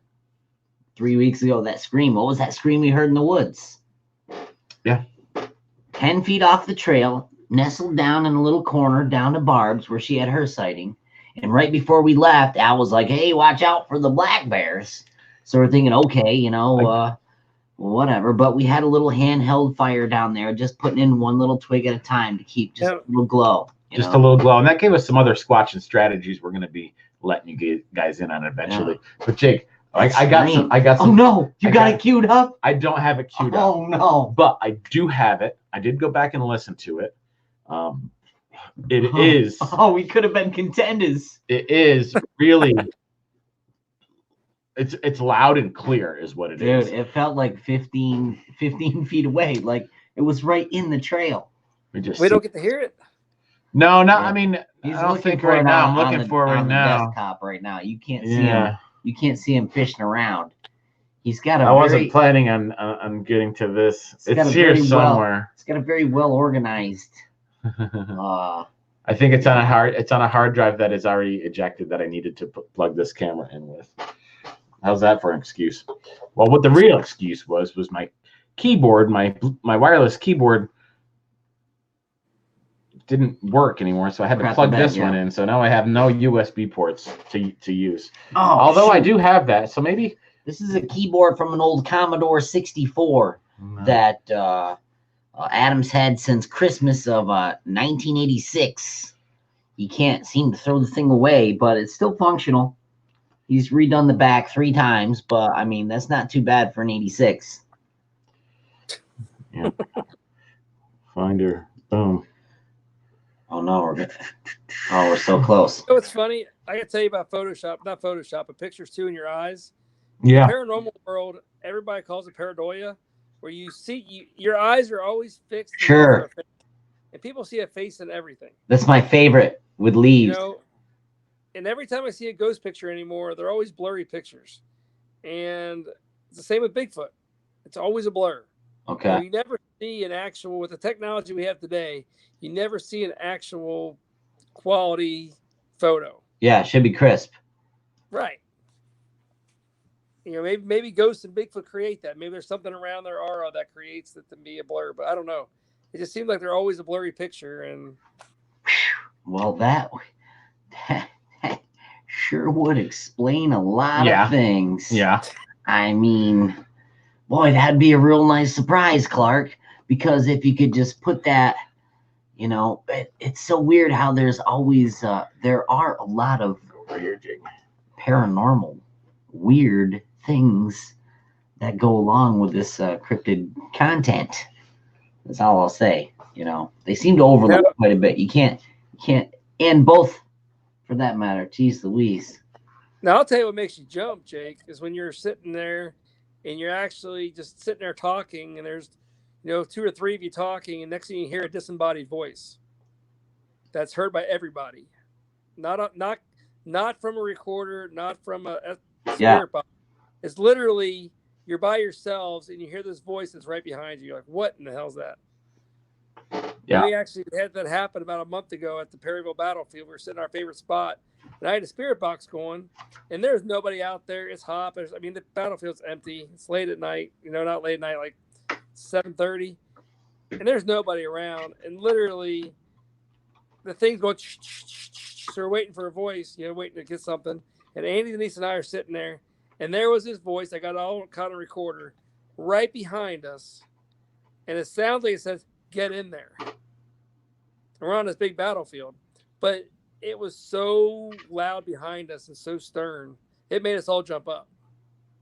3 weeks ago, that scream. What was that scream we heard in the woods? Yeah. 10 feet off the trail, nestled down in a little corner down to Barb's where she had her sighting. And right before we left, Al was like, hey, watch out for the black bears. So we're thinking, okay, you know, whatever. But we had a little handheld fire down there, just putting in one little twig at a time to keep just a little glow. A little glow. And that gave us some other squatching strategies we're going to be letting you guys in on eventually. Yeah. But Jake, I got some. Oh no, you got it queued up? I don't have it queued up. Oh no. But I do have it. I did go back and listen to it. It is. Oh, we could have been contenders. It is really. It's loud and clear is what it is. Dude, it felt like 15 feet away. Like it was right in the trail. We don't get to hear it. No, I mean, I don't think right now. I'm looking for it right now. Desktop right now. You can't see him. You can't see him fishing around. He's got a. I wasn't planning on getting to this. It's here somewhere. It's got a very well organized. I think it's on a hard drive that is already ejected that I needed to plug this camera in with. How's that for an excuse? Well, what the real excuse was my keyboard, my wireless keyboard didn't work anymore, so I had to plug this one in. So now I have no USB ports to use. Oh, although I do have that, so maybe this is a keyboard from an old Commodore 64 that Adams had since Christmas of 1986. He can't seem to throw the thing away, but it's still functional. He's redone the back 3 times, but I mean that's not too bad for an 86. Yeah. Finder, boom. Oh no, we're so close. You know what's funny? I gotta tell you about Photoshop, not Photoshop, but pictures too in your eyes. Yeah. In the paranormal world, everybody calls it pareidolia, where you see your eyes are always fixed. Sure. And people see a face in everything. That's my favorite with leaves. You know, and every time I see a ghost picture anymore, they're always blurry pictures. And it's the same with Bigfoot. It's always a blur. Okay. You never see an actual, with the technology we have today, you never see an actual quality photo. Yeah, it should be crisp. Right. You know, maybe ghosts and Bigfoot create that. Maybe there's something around their aura that creates it to be a blur, but I don't know. It just seems like they're always a blurry picture. And well, that sure would explain a lot of things. Yeah. I mean, boy, that'd be a real nice surprise, Clark, because if you could just put that, you know, it's so weird how there's always, there are a lot of paranormal, weird things that go along with this cryptid content. That's all I'll say. You know, they seem to overlap quite a bit. You can't, and both, for that matter, geez Louise. Now, I'll tell you what makes you jump, Jake, is when you're sitting there and you're actually just sitting there talking, and there's, you know, 2 or 3 of you talking, and next thing you hear a disembodied voice that's heard by everybody. Not not from a recorder, not from a Yeah. spirit box. It's literally you're by yourselves and you hear this voice that's right behind you. You're like, what in the hell's that? Yeah. And we actually had that happen about a month ago at the Perryville battlefield. We were sitting in our favorite spot, and I had a spirit box going, and there's nobody out there. It's hot. I mean, the battlefield's empty. It's late at night. Not late at night, like 7:30, and there's nobody around. And literally, the thing's going. So we're waiting for a voice, waiting to get something. And Andy, Denise, and I are sitting there, and there was this voice. I got all caught on recorder right behind us, and it sounds like it says, "Get in there." We're on this big battlefield, but it was so loud behind us and so stern, it made us all jump up.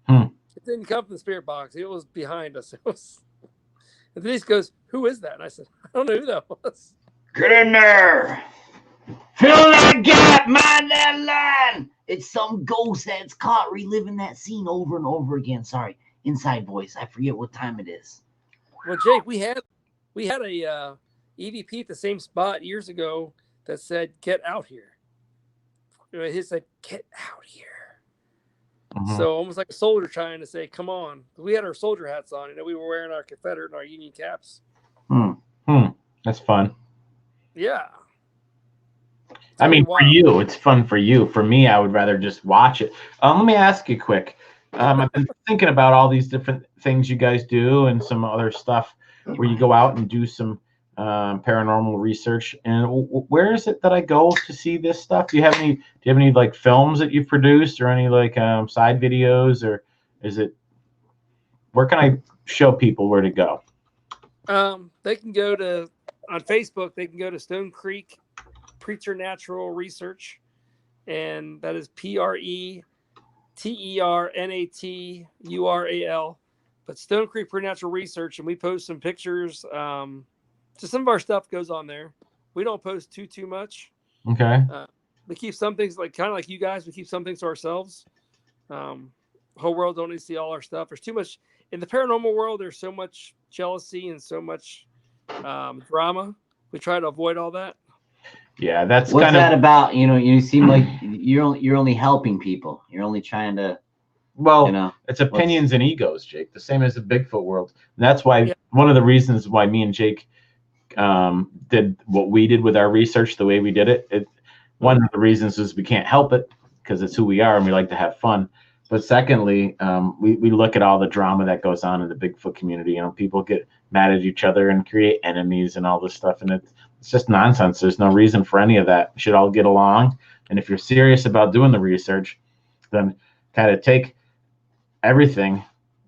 It didn't come from the spirit box. It was behind us. And Denise goes, "Who is that?" And I said, "I don't know who that was." Get in there. Fill that gap. Mind that line. It's some ghost that's caught reliving that scene over and over again. Sorry, inside voice. I forget what time it is. Well, Jake, we had a EVP at the same spot years ago that said, "Get out here." He said, "Get out here." Mm-hmm. So almost like a soldier trying to say, "Come on." We had our soldier hats on. We were wearing our Confederate and our Union caps. That's fun. Yeah. I mean, for you, it's fun for you. For me, I would rather just watch it. Let me ask you quick. I've been thinking about all these different things you guys do and some other stuff where you go out and do some paranormal research. And where is it that I go to see this stuff? Do you have any like films that you've produced or any like side videos, or is it, where can I show people where to go? They can go to, on Facebook, they can go to Stone Creek Preternatural Research, and that is PRETERNATURAL. But Stone Creek Preternatural Research, and we post some pictures. So some of our stuff goes on there. We don't post too much. Okay. We keep some things kind of like you guys. We keep some things to ourselves. Whole world don't need to see all our stuff. There's too much in the paranormal world. There's so much jealousy and so much drama. We try to avoid all that. Yeah, that's what's kind that of about. You seem like you're only helping people. You're only trying to. Well, it's opinions and egos, Jake. The same as the Bigfoot world. And that's why one of the reasons why me and Jake did what we did with our research the way we did it. One of the reasons is we can't help it because it's who we are and we like to have fun. But secondly, we look at all the drama that goes on in the Bigfoot community. People get mad at each other and create enemies and all this stuff, and it's just nonsense. There's no reason for any of that. We should all get along. And if you're serious about doing the research, then kind of take everything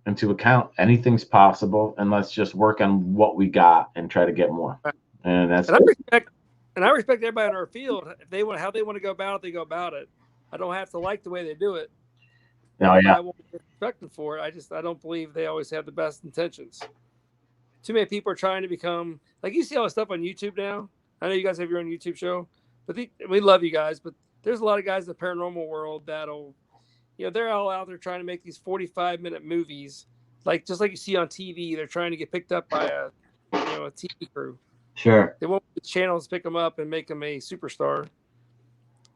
into account. Anything's possible, and let's just work on what we got and try to get more. And that's. And I respect everybody in our field. If they want how they want to go about it, they go about it. I don't have to like the way they do it. No, yeah. I won't be respected for it. I don't believe they always have the best intentions. Too many people are trying to become like, you see all the stuff on YouTube now. I know you guys have your own YouTube show, but we love you guys. But there's a lot of guys in the paranormal world that'll, they're all out there trying to make these 45-minute movies, just like you see on TV. They're trying to get picked up by a TV crew. Sure. They want the channels pick them up and make them a superstar.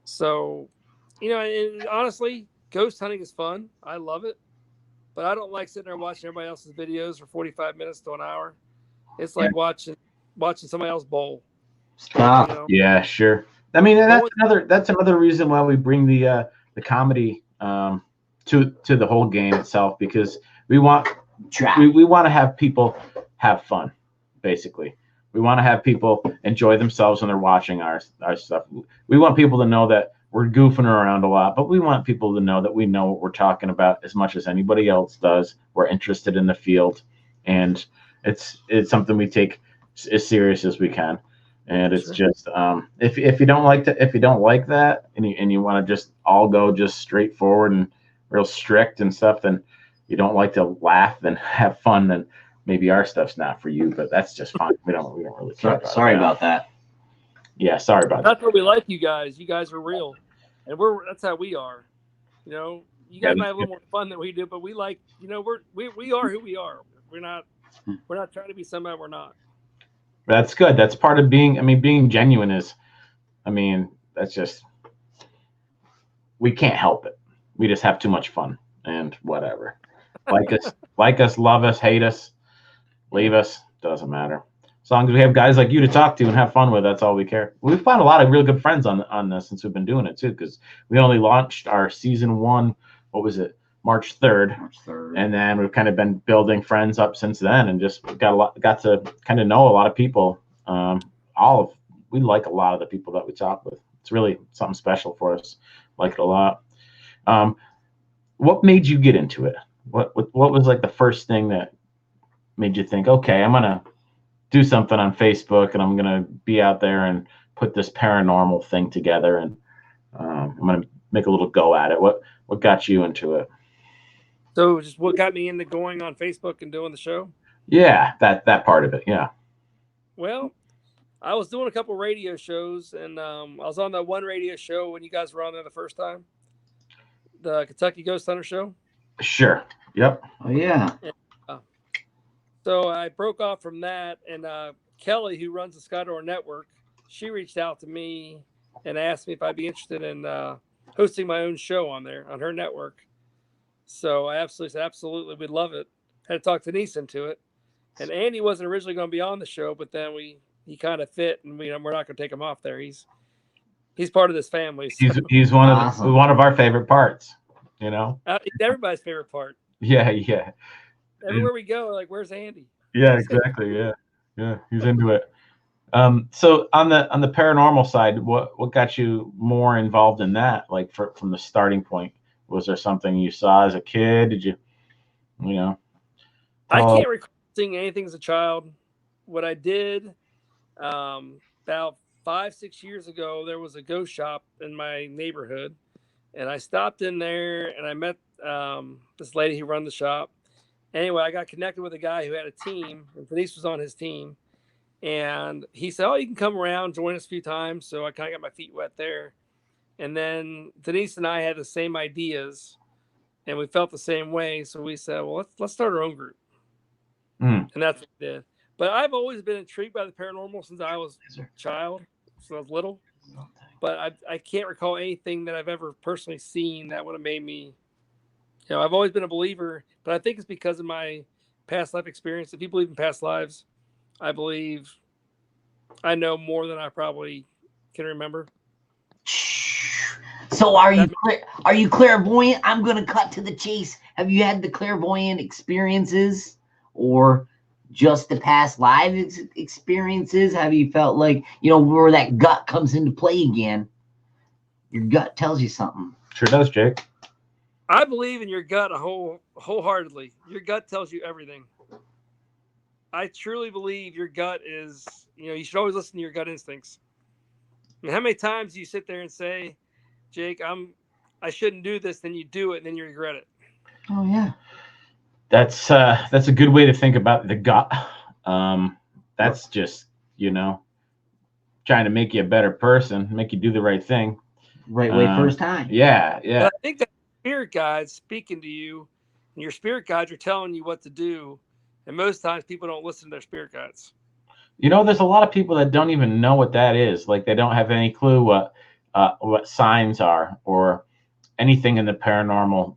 So, and honestly, ghost hunting is fun. I love it. But I don't like sitting there watching everybody else's videos for 45 minutes to an hour. It's like watching somebody else bowl. Stop. Yeah, sure. I mean, that's another reason why we bring the comedy to the whole game itself, because we want to have people have fun, basically. We want to have people enjoy themselves when they're watching our stuff. We want people to know that we're goofing around a lot, but we want people to know that we know what we're talking about as much as anybody else does. We're interested in the field, and it's something we take as serious as we can. And it's just if you don't like that, and you want to just all go just straightforward and real strict and stuff, then you don't like to laugh and have fun, then maybe our stuff's not for you. But that's just fine. We don't really care about that. Yeah, sorry about that. That's what we like, you guys. You guys are real, and that's how we are. You guys might have a little more fun than we do, but we like, we are who we are. We're not trying to be somebody we're not. That's good. That's part of being. I mean, being genuine is. I mean, that's just. we can't help it. We just have too much fun and whatever. Like us, love us, hate us, leave us, doesn't matter. As long as we have guys like you to talk to and have fun with, that's all we care. We've found a lot of really good friends on this since we've been doing it too, because we only launched our season 1. What was it? March 3rd. And then we've kind of been building friends up since then, and just got to kind of know a lot of people. We like a lot of the people that we talk with. It's really something special for us. Like it a lot. What made you get into it? What was like the first thing that made you think, okay, I'm gonna do something on Facebook and I'm gonna be out there and put this paranormal thing together, and I'm gonna make a little go at it. What got you into it? So just what got me into going on Facebook and doing the show? Yeah, that part of it. Yeah. Well, I was doing a couple radio shows, and I was on that one radio show when you guys were on there the first time, the Kentucky Ghost Hunter show. Sure. Yep. Oh yeah. And, so I broke off from that, and Kelly, who runs the Skydor Network, she reached out to me and asked me if I'd be interested in hosting my own show on there on her network. So I absolutely said, absolutely, we'd love it. Had to talk Denise into it. And Andy wasn't originally going to be on the show, but then he kind of fit, and we're not going to take him off there. He's part of this family. So. He's one of our favorite parts, you know. Everybody's favorite part. Yeah. Everywhere we go, like, where's Andy? Yeah, exactly. Yeah, he's into it. So on the paranormal side, what got you more involved in that? Like from the starting point, was there something you saw as a kid? Did you know? I can't recall seeing anything as a child. What I did about 5-6 years ago, there was a ghost shop in my neighborhood, and I stopped in there and I met this lady who ran the shop. Anyway, I got connected with a guy who had a team, and Denise was on his team. And he said, "Oh, you can come around, join us a few times." So I kind of got my feet wet there. And then Denise and I had the same ideas, and we felt the same way. So we said, "Well, let's start our own group." And that's what we did. But I've always been intrigued by the paranormal since I was a child, since I was little. But I can't recall anything that I've ever personally seen that would have made me. I've always been a believer, but I think it's because of my past life experience. If you believe in past lives, I believe I know more than I probably can remember. So are you clairvoyant? I'm going to cut to the chase. Have you had the clairvoyant experiences or just the past live experiences? Have you felt like, where that gut comes into play again? Your gut tells you something. Sure does, Jake. I believe in your gut wholeheartedly. Your gut tells you everything. I truly believe your gut is, you should always listen to your gut instincts. I mean, how many times do you sit there and say, "Jake, I shouldn't do this," then you do it and then you regret it? Oh yeah. That's a good way to think about the gut. That's just, trying to make you a better person, make you do the right thing. Right way first time. Yeah. But I think that spirit guides speaking to you, and your spirit guides are telling you what to do. And most times people don't listen to their spirit guides. There's a lot of people that don't even know what that is. Like, they don't have any clue what signs are or anything in the paranormal.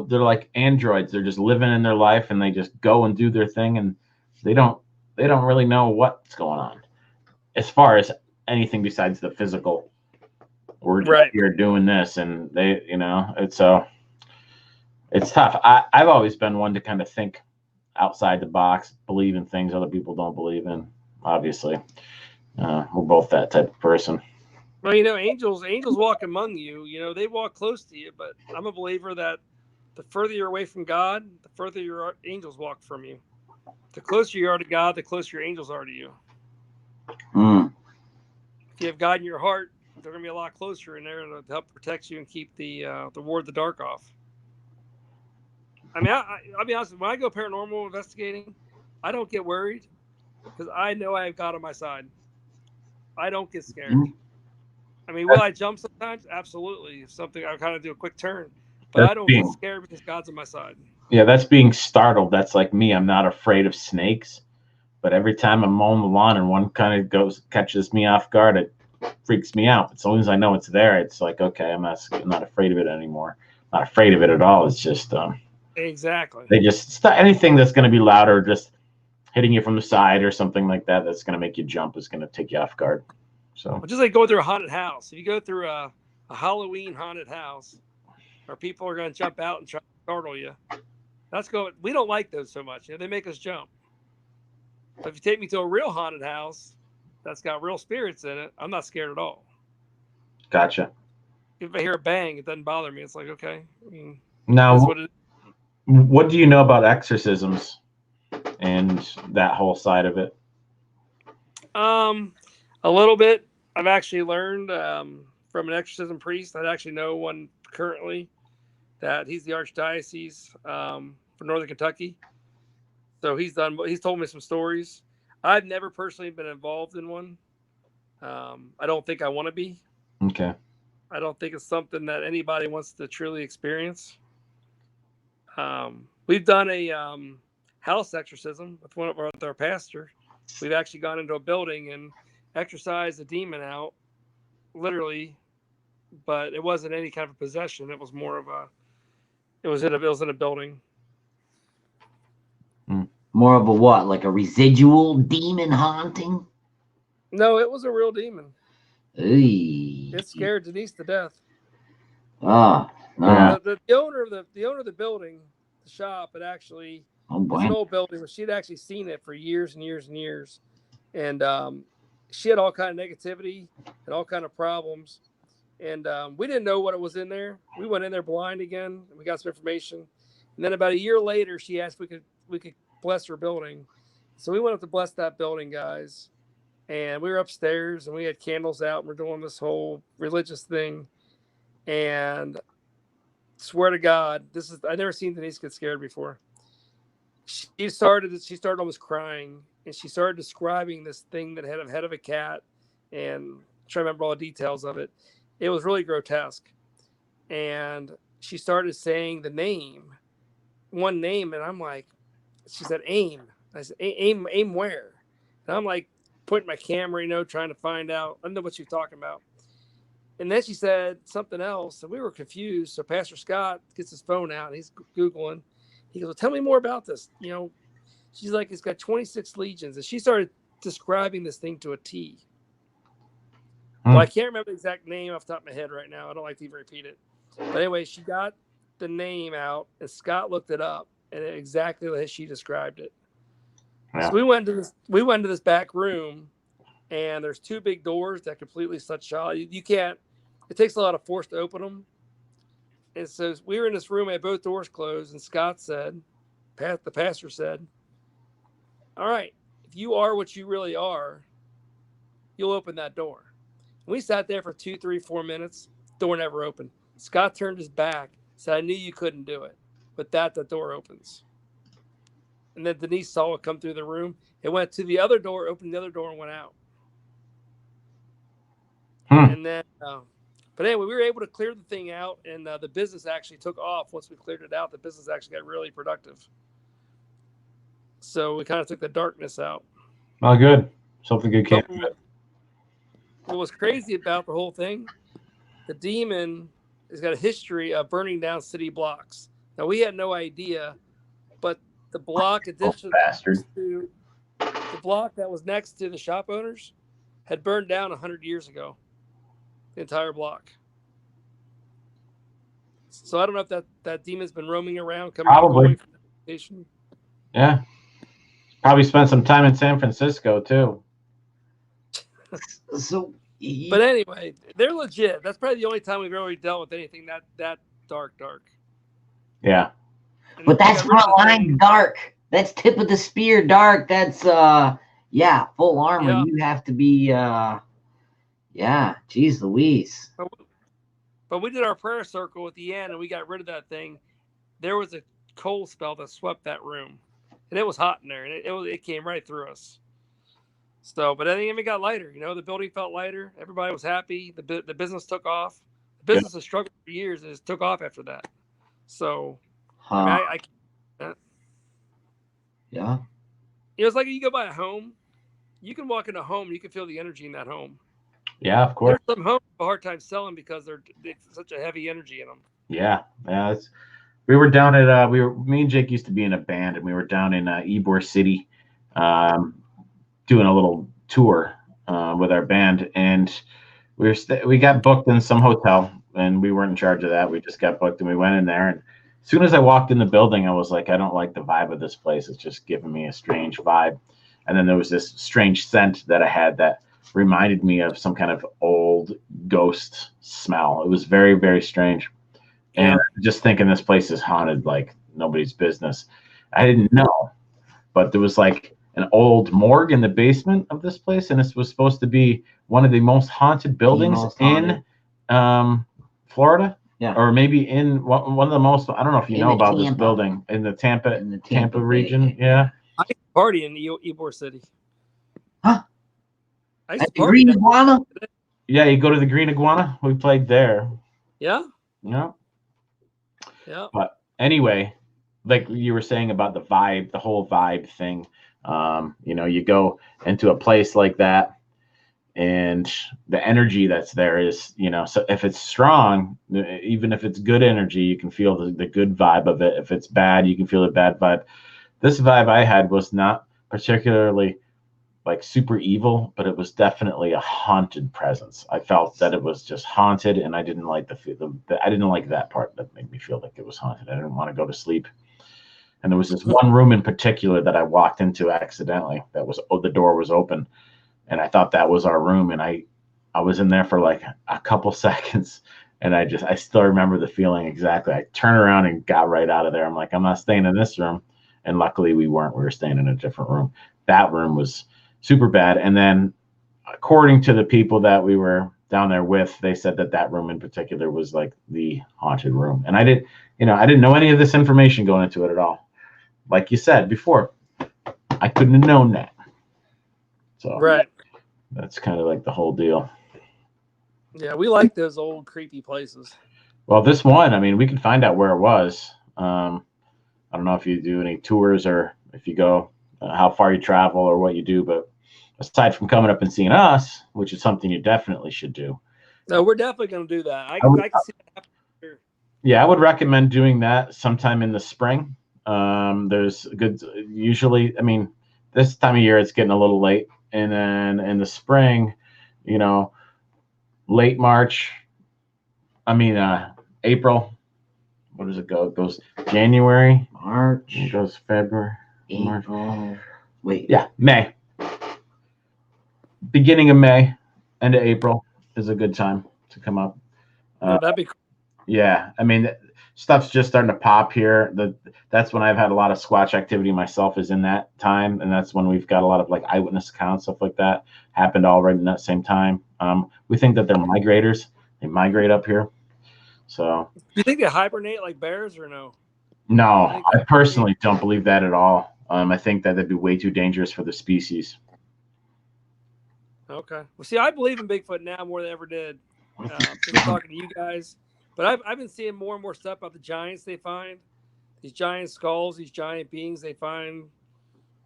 They're like androids. They're just living in their life, and they just go and do their thing, and they don't really know what's going on as far as anything besides the physical. We're just here doing this, and it's tough. I've always been one to kind of think outside the box, believe in things other people don't believe in. Obviously, we're both that type of person. Well, angels walk among you. They walk close to you. But I'm a believer that the further you're away from God, the further your angels walk from you. The closer you are to God, the closer your angels are to you. If you have God in your heart, they're going to be a lot closer in there to help protect you and keep the ward the dark off. I mean, I'll be honest. When I go paranormal investigating, I don't get worried because I know I have God on my side. I don't get scared. I mean, will I jump sometimes? Absolutely. If something, I kind of do a quick turn, but I don't get scared because God's on my side. Yeah, that's being startled. That's like me. I'm not afraid of snakes, but every time I'm mowing the lawn and one kind of catches me off guard, freaks me out. As long as I know it's there, it's like, okay, I'm not afraid of it anymore. Not afraid of it at all. It's just Exactly. it's not anything that's going to be louder, just hitting you from the side or something like that. That's going to make you jump. Is going to take you off guard. So Just like going through a haunted house. If you go through a Halloween haunted house, where people are going to jump out and try to startle you, we don't like those so much. They make us jump. But if you take me to a real haunted house that's got real spirits in it, I'm not scared at all. gotcha. If I hear a bang, it doesn't bother me. It's like, okay. Now, what do you know about exorcisms and that whole side of it? A little bit. I've actually learned from an exorcism priest. I actually know one currently that he's the archdiocese for Northern Kentucky. So he's told me some stories. I've never personally been involved in one. I don't think I want to be. Okay. I don't think it's something that anybody wants to truly experience. We've done a house exorcism with our pastor. We've actually gone into a building and exorcised a demon out, literally, but it wasn't any kind of a possession. It was more of it was in a building. More of a what? Like a residual demon haunting? No, it was a real demon. Hey. It scared Denise to death. Oh, Yeah. The owner of the building, the shop, it actually it's an old building, but she'd actually seen it for years and years and years, and she had all kind of negativity and all kind of problems, and we didn't know what it was in there. We went in there blind again, and we got some information, and then about a year later, she asked if we could bless her building, so we went up to bless that building, guys, and we were upstairs and we had candles out and we're doing this whole religious thing, and swear to God, I've never seen Denise get scared before. She started almost crying, and she started describing this thing that had a head of a cat, and I'm trying to remember all the details of it. It was really grotesque, and she started saying one name, and I'm like, she said aim. I said aim where? And I'm like pointing my camera, trying to find out. I don't know what she's talking about. And then she said something else, and we were confused. So Pastor Scott gets his phone out, and he's Googling. He goes, well, tell me more about this. She's like, it's got 26 legions. And she started describing this thing to a T. Well, I can't remember the exact name off the top of my head right now. I don't like to even repeat it. But anyway, she got the name out, and Scott looked it up, and exactly as she described it. Yeah. So we went to this back room, and there's two big doors that completely shut. You can't. It takes a lot of force to open them. And so we were in this room, had both doors closed, and Scott said, the pastor said, all right, if you are what you really are, you'll open that door. And we sat there for 2, 3, 4 minutes. Door never opened. Scott turned his back, said, I knew you couldn't do it. But the door opens. And then Denise saw it come through the room. It went to the other door, opened the other door, and went out. And then... but anyway, we were able to clear the thing out, and the business actually took off. Once we cleared it out, the business actually got really productive. So we kind of took the darkness out. Oh, good. Something good came from it. What was crazy about the whole thing, the demon has got a history of burning down city blocks. Now, we had no idea, but the block addition to the block that was next to the shop owners had burned down 100 years ago. The entire block. So I don't know if that demon's been roaming around, coming and going from the station. Yeah. Probably spent some time in San Francisco too. But anyway, they're legit. That's probably the only time we've really dealt with anything that dark. Yeah. But that's frontline dark. That's tip of the spear dark. That's full armor. Yeah. You have to be yeah, geez Louise. But we did our prayer circle at the end, and we got rid of that thing. There was a cold spell that swept that room, and it was hot in there, and it came right through us. So, but I think it got lighter. The building felt lighter. Everybody was happy. The business took off. The business has struggled for years, and it took off after that. So, I yeah. It's like you go by a home. You can walk in a home, and you can feel the energy in that home. Yeah, of course. There's some homes have a hard time selling because they're such a heavy energy in them. Yeah, yeah. We were down at me and Jake used to be in a band, and we were down in Ybor City, um, doing a little tour with our band, and we got booked in some hotel, and we weren't in charge of that. We just got booked, and we went in there, and as soon as I walked in the building, I was like, I don't like the vibe of this place. It's just giving me a strange vibe. And then there was this strange scent that I had that reminded me of some kind of old ghost smell. It was very, very strange. And just thinking this place is haunted like nobody's business. I didn't know, but there was like an old morgue in the basement of this place, and this was supposed to be one of the most haunted buildings in Florida. Yeah. Or maybe in one of the most. I don't know if you know about Tampa. this building in the Tampa region. Yeah. I used to party in Ybor City. Huh? I used At to the party Green down- Iguana? Yeah, you go to the Green Iguana. We played there. Yeah. Yeah. Yeah. But anyway, like you were saying about the vibe, the whole vibe thing. You go into a place like that, and the energy that's there is, so if it's strong, even if it's good energy, you can feel the good vibe of it. If it's bad, you can feel the bad vibe. This vibe I had was not particularly like super evil, but it was definitely a haunted presence. I felt that it was just haunted, and I didn't like I didn't like that part that made me feel like it was haunted. I didn't want to go to sleep. And there was this one room in particular that I walked into accidentally. The door was open, and I thought that was our room, and I was in there for like a couple seconds, and I still remember the feeling exactly. I turned around and got right out of there. I'm like, I'm not staying in this room. And luckily we weren't. We were staying in a different room. That room was super bad. And then according to the people that we were down there with, they said that room in particular was like the haunted room. And I didn't know any of this information going into it at all. Like you said before, I couldn't have known that. So Right. That's kind of like the whole deal. Yeah, we like those old creepy places. Well, this one, I mean, we can find out where it was. I don't know if you do any tours or if you go, how far you travel or what you do, but aside from coming up and seeing us, which is something you definitely should do. No, we're definitely going to do that. I can see that happening here. Yeah, I would recommend doing that sometime in the spring. There's usually, I mean, this time of year it's getting a little late. And then in the spring, late March, April, what does it go? It goes January, March. It goes February, April. March. Wait. Yeah, May. Beginning of May, end of April is a good time to come up. That'd be cool. Yeah, I mean, stuff's just starting to pop here. That's when I've had a lot of Squatch activity myself, is in that time, and that's when we've got a lot of like eyewitness accounts, stuff like that happened all right in that same time. We think that they're migrators. They migrate up here. So. Do you think they hibernate like bears or no? No, I personally don't believe that at all. I think that that'd be way too dangerous for the species. Okay. Well, see, I believe in Bigfoot now more than I ever did. Since talking to you guys, but I've been seeing more and more stuff about the giants they find, these giant skulls, these giant beings they find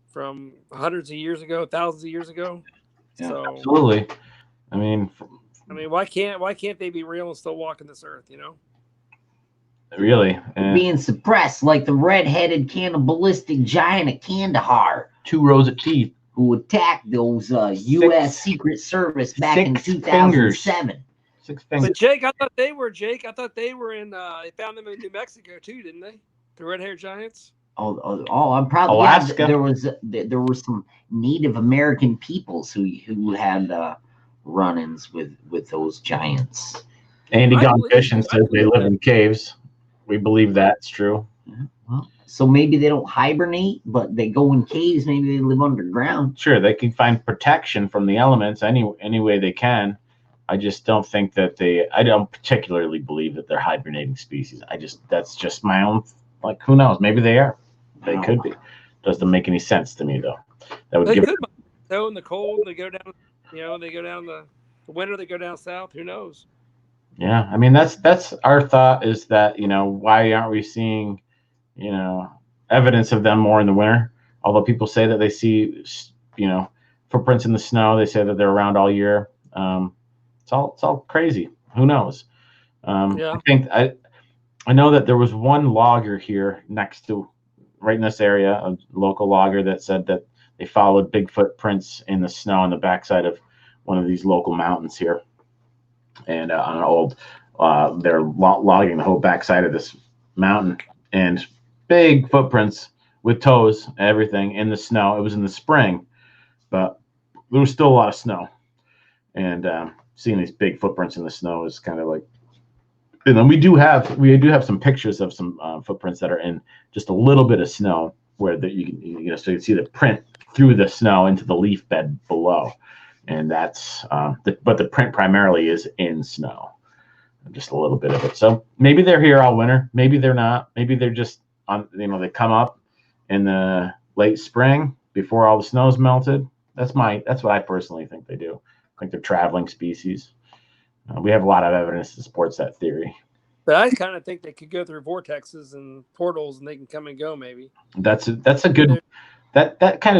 from hundreds of years ago, thousands of years ago. Yeah, so absolutely. I mean, why can't they be real and still walking this earth? Really, being suppressed like the red-headed cannibalistic giant of Kandahar, 2 rows of teeth, who attacked those U.S. Secret Service back in 2007. 6 fingers. But Jake, I thought they were in. They found them in New Mexico too, didn't they? The red-haired giants. I'm probably Alaska. There were some Native American peoples who had run-ins with those giants. Andy Gone Fishing says they live in caves. We believe that's true. Well, so maybe they don't hibernate, but they go in caves. Maybe they live underground. Sure, they can find protection from the elements any way they can. I just don't think that I don't particularly believe that they're hibernating species. That's just my own, like, who knows? Maybe they are. They could be. Doesn't make any sense to me, though. That would give. So in the cold, they go down. They go down the winter. They go down south. Who knows? Yeah, I mean that's our thought, is that why aren't we seeing evidence of them more in the winter? Although people say that they see footprints in the snow, they say that they're around all year. It's all crazy. Who knows? Yeah. I know that there was one logger here next to, right in this area, a local logger that said that they followed Bigfoot prints in the snow on the backside of one of these local mountains here, and on an old, they're logging the whole backside of this mountain, and big footprints with toes, everything in the snow. It was in the spring, but there was still a lot of snow, and seeing these big footprints in the snow is kind of like. And then we do have some pictures of some footprints that are in just a little bit of snow, where that so you can see the print through the snow into the leaf bed below, and that's but the print primarily is in snow, just a little bit of it. So maybe they're here all winter, maybe they're not, maybe they're just on. They come up in the late spring before all the snow's melted. That's what I personally think they do. I think they're traveling species. We have a lot of evidence that supports that theory. But I kind of think they could go through vortexes and portals, and they can come and go. Maybe that's a good that kind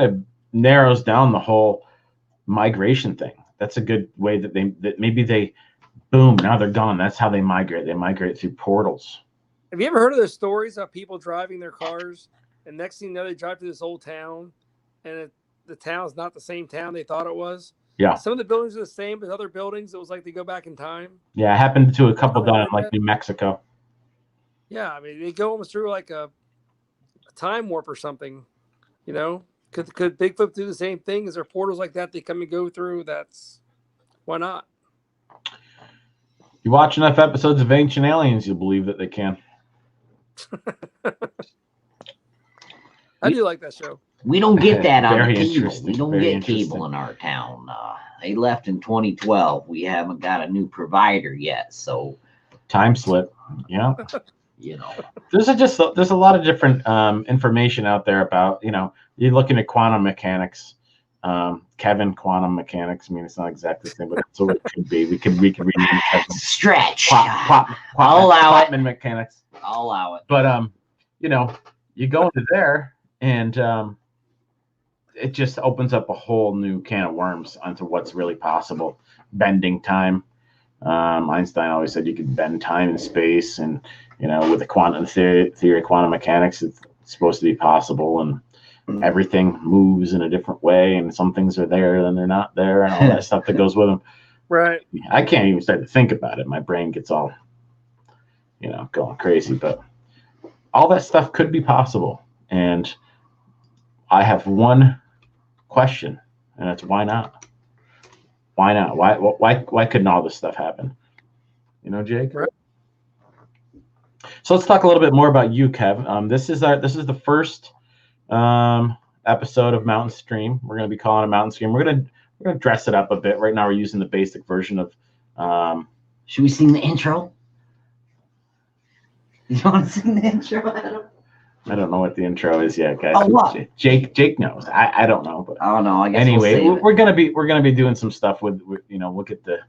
of narrows down the whole migration thing. That's a good way that maybe they boom, now they're gone. That's how they migrate. They migrate through portals. Have you ever heard of those stories of people driving their cars, and next thing you know, they drive to this old town, and the town is not the same town they thought it was? Yeah. Some of the buildings are the same, but other buildings, it was like they go back in time. Yeah, it happened to a couple down in like New Mexico. Yeah, I mean, they go almost through like a time warp or something. Could Bigfoot do the same thing? Is there portals like that they come and go through? Why not? You watch enough episodes of Ancient Aliens, you'll believe that they can. I do like that show. We don't get that on Very cable. interesting. We don't Very get cable in our town. They left in 2012. We haven't got a new provider yet. So time slip. Yeah. There's a lot of different information out there about, you're looking at quantum mechanics. Kevin, quantum mechanics. I mean, it's not exactly the same, but it's what it could be. We could rename it Kevin. Stretch. I'll allow it. Quatman mechanics. I'll allow it. But you go into there, and it just opens up a whole new can of worms onto what's really possible. Bending time. Einstein always said you could bend time and space, and with the quantum theory of quantum mechanics, it's supposed to be possible, and everything moves in a different way, and some things are there, then they're not there, and all that stuff that goes with them. Right. I can't even start to think about it. My brain gets all, going crazy, but all that stuff could be possible. And I have one question, and it's why not? Why not? Why couldn't all this stuff happen? Jake? Right. So let's talk a little bit more about you, Kev. This is the first episode of Mountain Stream. We're going to be calling it Mountain Stream. We're going to dress it up a bit. Right now we're using the basic version of should we sing the intro? You want to sing the intro, Adam? I don't know what the intro is yet, guys. Oh, what? Jake knows. I don't know, but I don't know. I guess anyway, we'll we're gonna be doing some stuff with look at the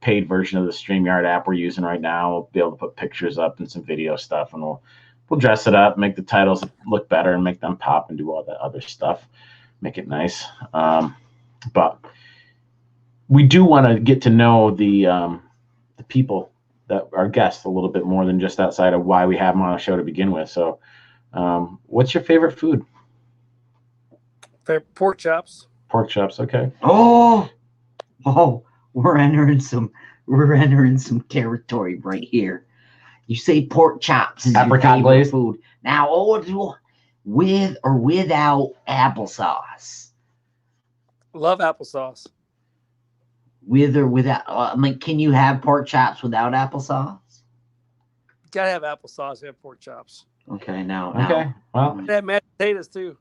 paid version of the StreamYard app we're using right now. We'll be able to put pictures up and some video stuff, and we'll dress it up, make the titles look better, and make them pop, and do all that other stuff, make it nice. But we do want to get to know the people that are guests a little bit more than just outside of why we have them on a show to begin with. So, what's your favorite food? Pork chops. Pork chops, okay. Oh, we're entering some territory right here. You say pork chops is your favorite food. Now, with or without applesauce? Love applesauce. With or without? Can you have pork chops without applesauce? Gotta have applesauce. You have pork chops. Okay, now. Okay, well. They have mashed potatoes too.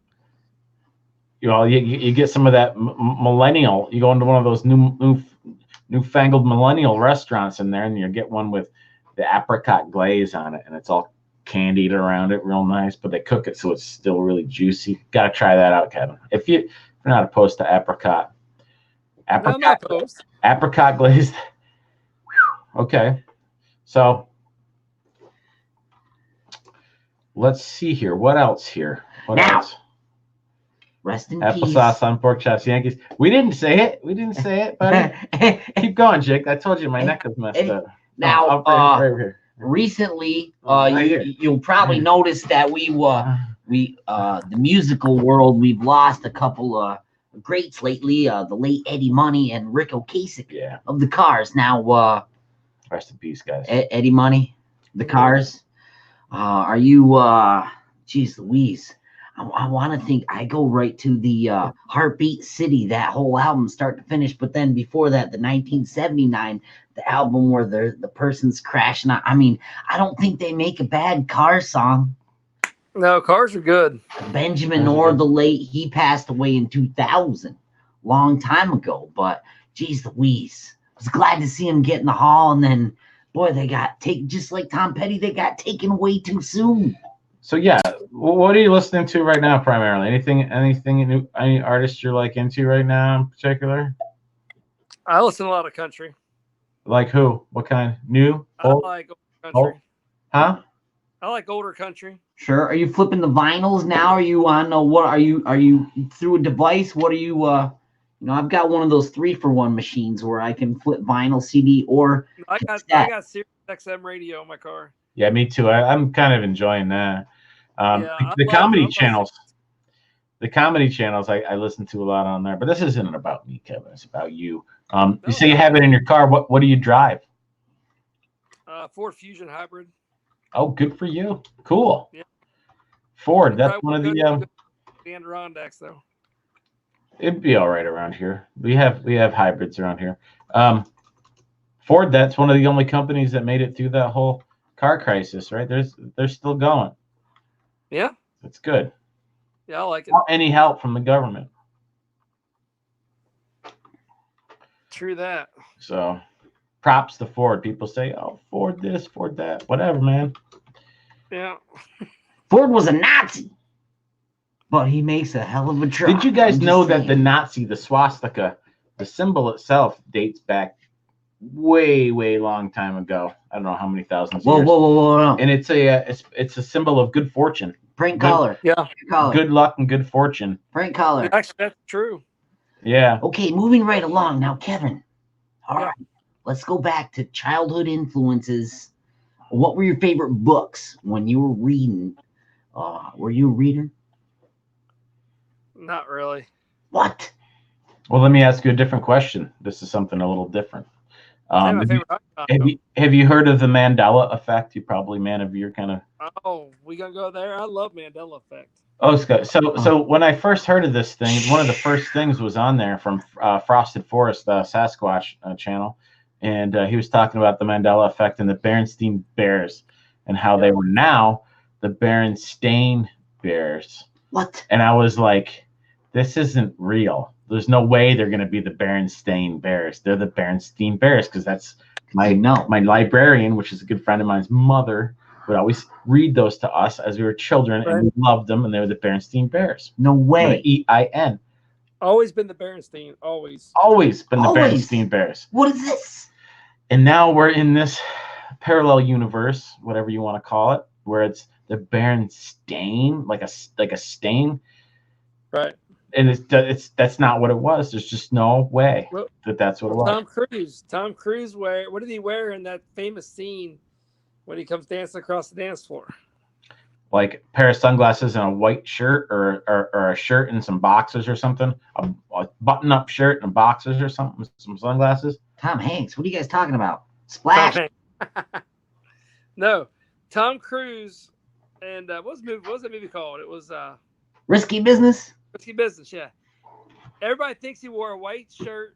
You get some of that millennial. You go into one of those newfangled millennial restaurants in there, and you get one with the apricot glaze on it, and it's all candied around it, real nice. But they cook it so it's still really juicy. Got to try that out, Kevin. If you're not opposed to apricot glazed. Okay, so let's see here. What else here? What else? Rest in peace. Applesauce on pork chops, Yankees. We didn't say it. We didn't say it, buddy. Keep going, Jake. I told you my neck was messed up. Now, right here. Recently, Right here. you'll probably notice that the musical world, we've lost a couple of greats lately. The late Eddie Money and Rick Ocasek of the Cars. Now, rest in peace, guys. Eddie Money, the Cars. Are you? Geez Louise. I want to think. I go right to the Heartbeat City, that whole album, start to finish. But then before that, the 1979, the album where the person's crashing out. I mean, I don't think they make a bad Car song. No, Cars are good. Benjamin Orr, the late, he passed away in 2000, long time ago. But geez Louise, I was glad to see him get in the hall. And then, boy, they got taken, just like Tom Petty, they got taken away too soon. So yeah, what are you listening to right now primarily? Anything new? Any artists you're like into right now in particular? I listen to a lot of country. Like who? What kind? New? Old? I like older country. Old? Huh? I like older country. Sure. Are you flipping the vinyls now? Are you on what are you through a device? What are you I've got one of those 3-for-1 machines where I can flip vinyl, CD, or I got Sirius XM radio in my car. Yeah, me too. I'm kind of enjoying that. The comedy channels. The comedy channels I listen to a lot on there, but this isn't about me, Kevin. It's about you. You say you have it in your car. What do you drive? Ford Fusion hybrid. Oh, good for you. Cool. Yeah. Ford. That's one of the Adirondacks, though. It'd be all right around here. We have hybrids around here. Ford. That's one of the only companies that made it through that whole car crisis, right? They're still going. Yeah. That's good. Yeah, I like it. Without any help from the government. True that. So props to Ford. People say, oh, Ford this, Ford that. Whatever, man. Yeah. Ford was a Nazi, but he makes a hell of a truck. Did you guys know that the Nazi, the swastika, the symbol itself dates back way long time ago? I don't know how many thousands of years. Whoa. And it's a symbol of good fortune. Prank collar. Yeah. Good luck and good fortune. Prank collar. Actually, that's true. Yeah. Okay, moving right along. Now, Kevin. All right. Let's go back to childhood influences. What were your favorite books when you were reading? Were you a reader? Not really. What? Well, let me ask you a different question. This is something a little different. Have you heard of the Mandela effect? You probably, man of your kind of. Oh, we gonna go there? I love Mandela effect. Oh, Scott. So when I first heard of this thing, one of the first things was on there from Frosted Forest, Sasquatch channel, and he was talking about the Mandela effect and the Berenstain Bears and how they were now the Berenstain Bears. What? And I was like, this isn't real. There's no way they're going to be the Berenstain Bears. They're the Berenstain Bears because that's my librarian, which is a good friend of mine's mother, would always read those to us as we were children, and we loved them, and they were the Berenstain Bears. No way. EIN. Always been the Berenstain. Always been the Berenstain Bears. What is this? And now we're in this parallel universe, whatever you want to call it, where it's the Berenstain, like a stain. Right. And that's not what it was. There's just no way that's what it was. Tom Cruise what did he wear in that famous scene when he comes dancing across the dance floor? Like a pair of sunglasses and a white shirt, or a shirt and some boxers or something. A button-up shirt and boxers or something. Some sunglasses. Tom Hanks. What are you guys talking about? Splash. No, Tom Cruise. And what was that movie called? It was Risky Business. Risky Business, yeah. Everybody thinks he wore a white shirt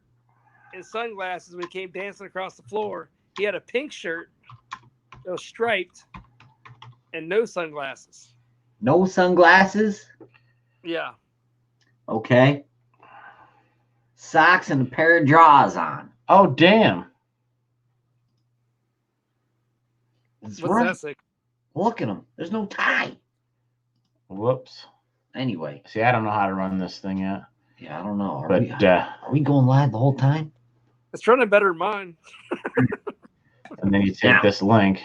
and sunglasses when he came dancing across the floor. He had a pink shirt that was striped and no sunglasses. No sunglasses? Yeah. Okay. Socks and a pair of drawers on. Oh, damn. That's What's right. that say? Look at him. There's no tie. Whoops. Anyway. See, I don't know how to run this thing yet. Yeah, I don't know. Are we going live the whole time? It's running better than mine. And then you take this link.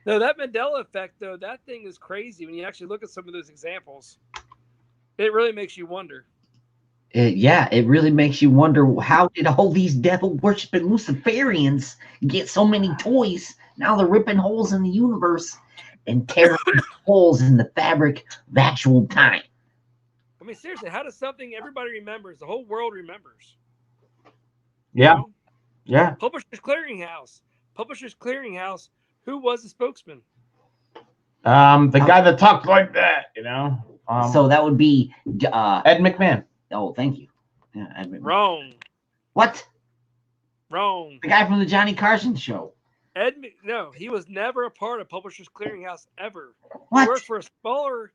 No, that Mandela effect, though, that thing is crazy when you actually look at some of those examples. It really makes you wonder. It really makes you wonder, how did all these devil worshiping Luciferians get so many toys? Now they're ripping holes in the universe and tearing holes in the fabric of actual time. I mean, seriously, how does something everybody remembers, the whole world remembers? Yeah. You know? Yeah. Publishers Clearinghouse. Publishers Clearinghouse. Who was the spokesman? The guy that talked like that, you know. So that would be Ed McMahon. Oh, thank you. Yeah, Ed McMahon. Wrong. What? Wrong. The guy from the Johnny Carson show. No, he was never a part of Publishers Clearinghouse ever. What? He worked for a smaller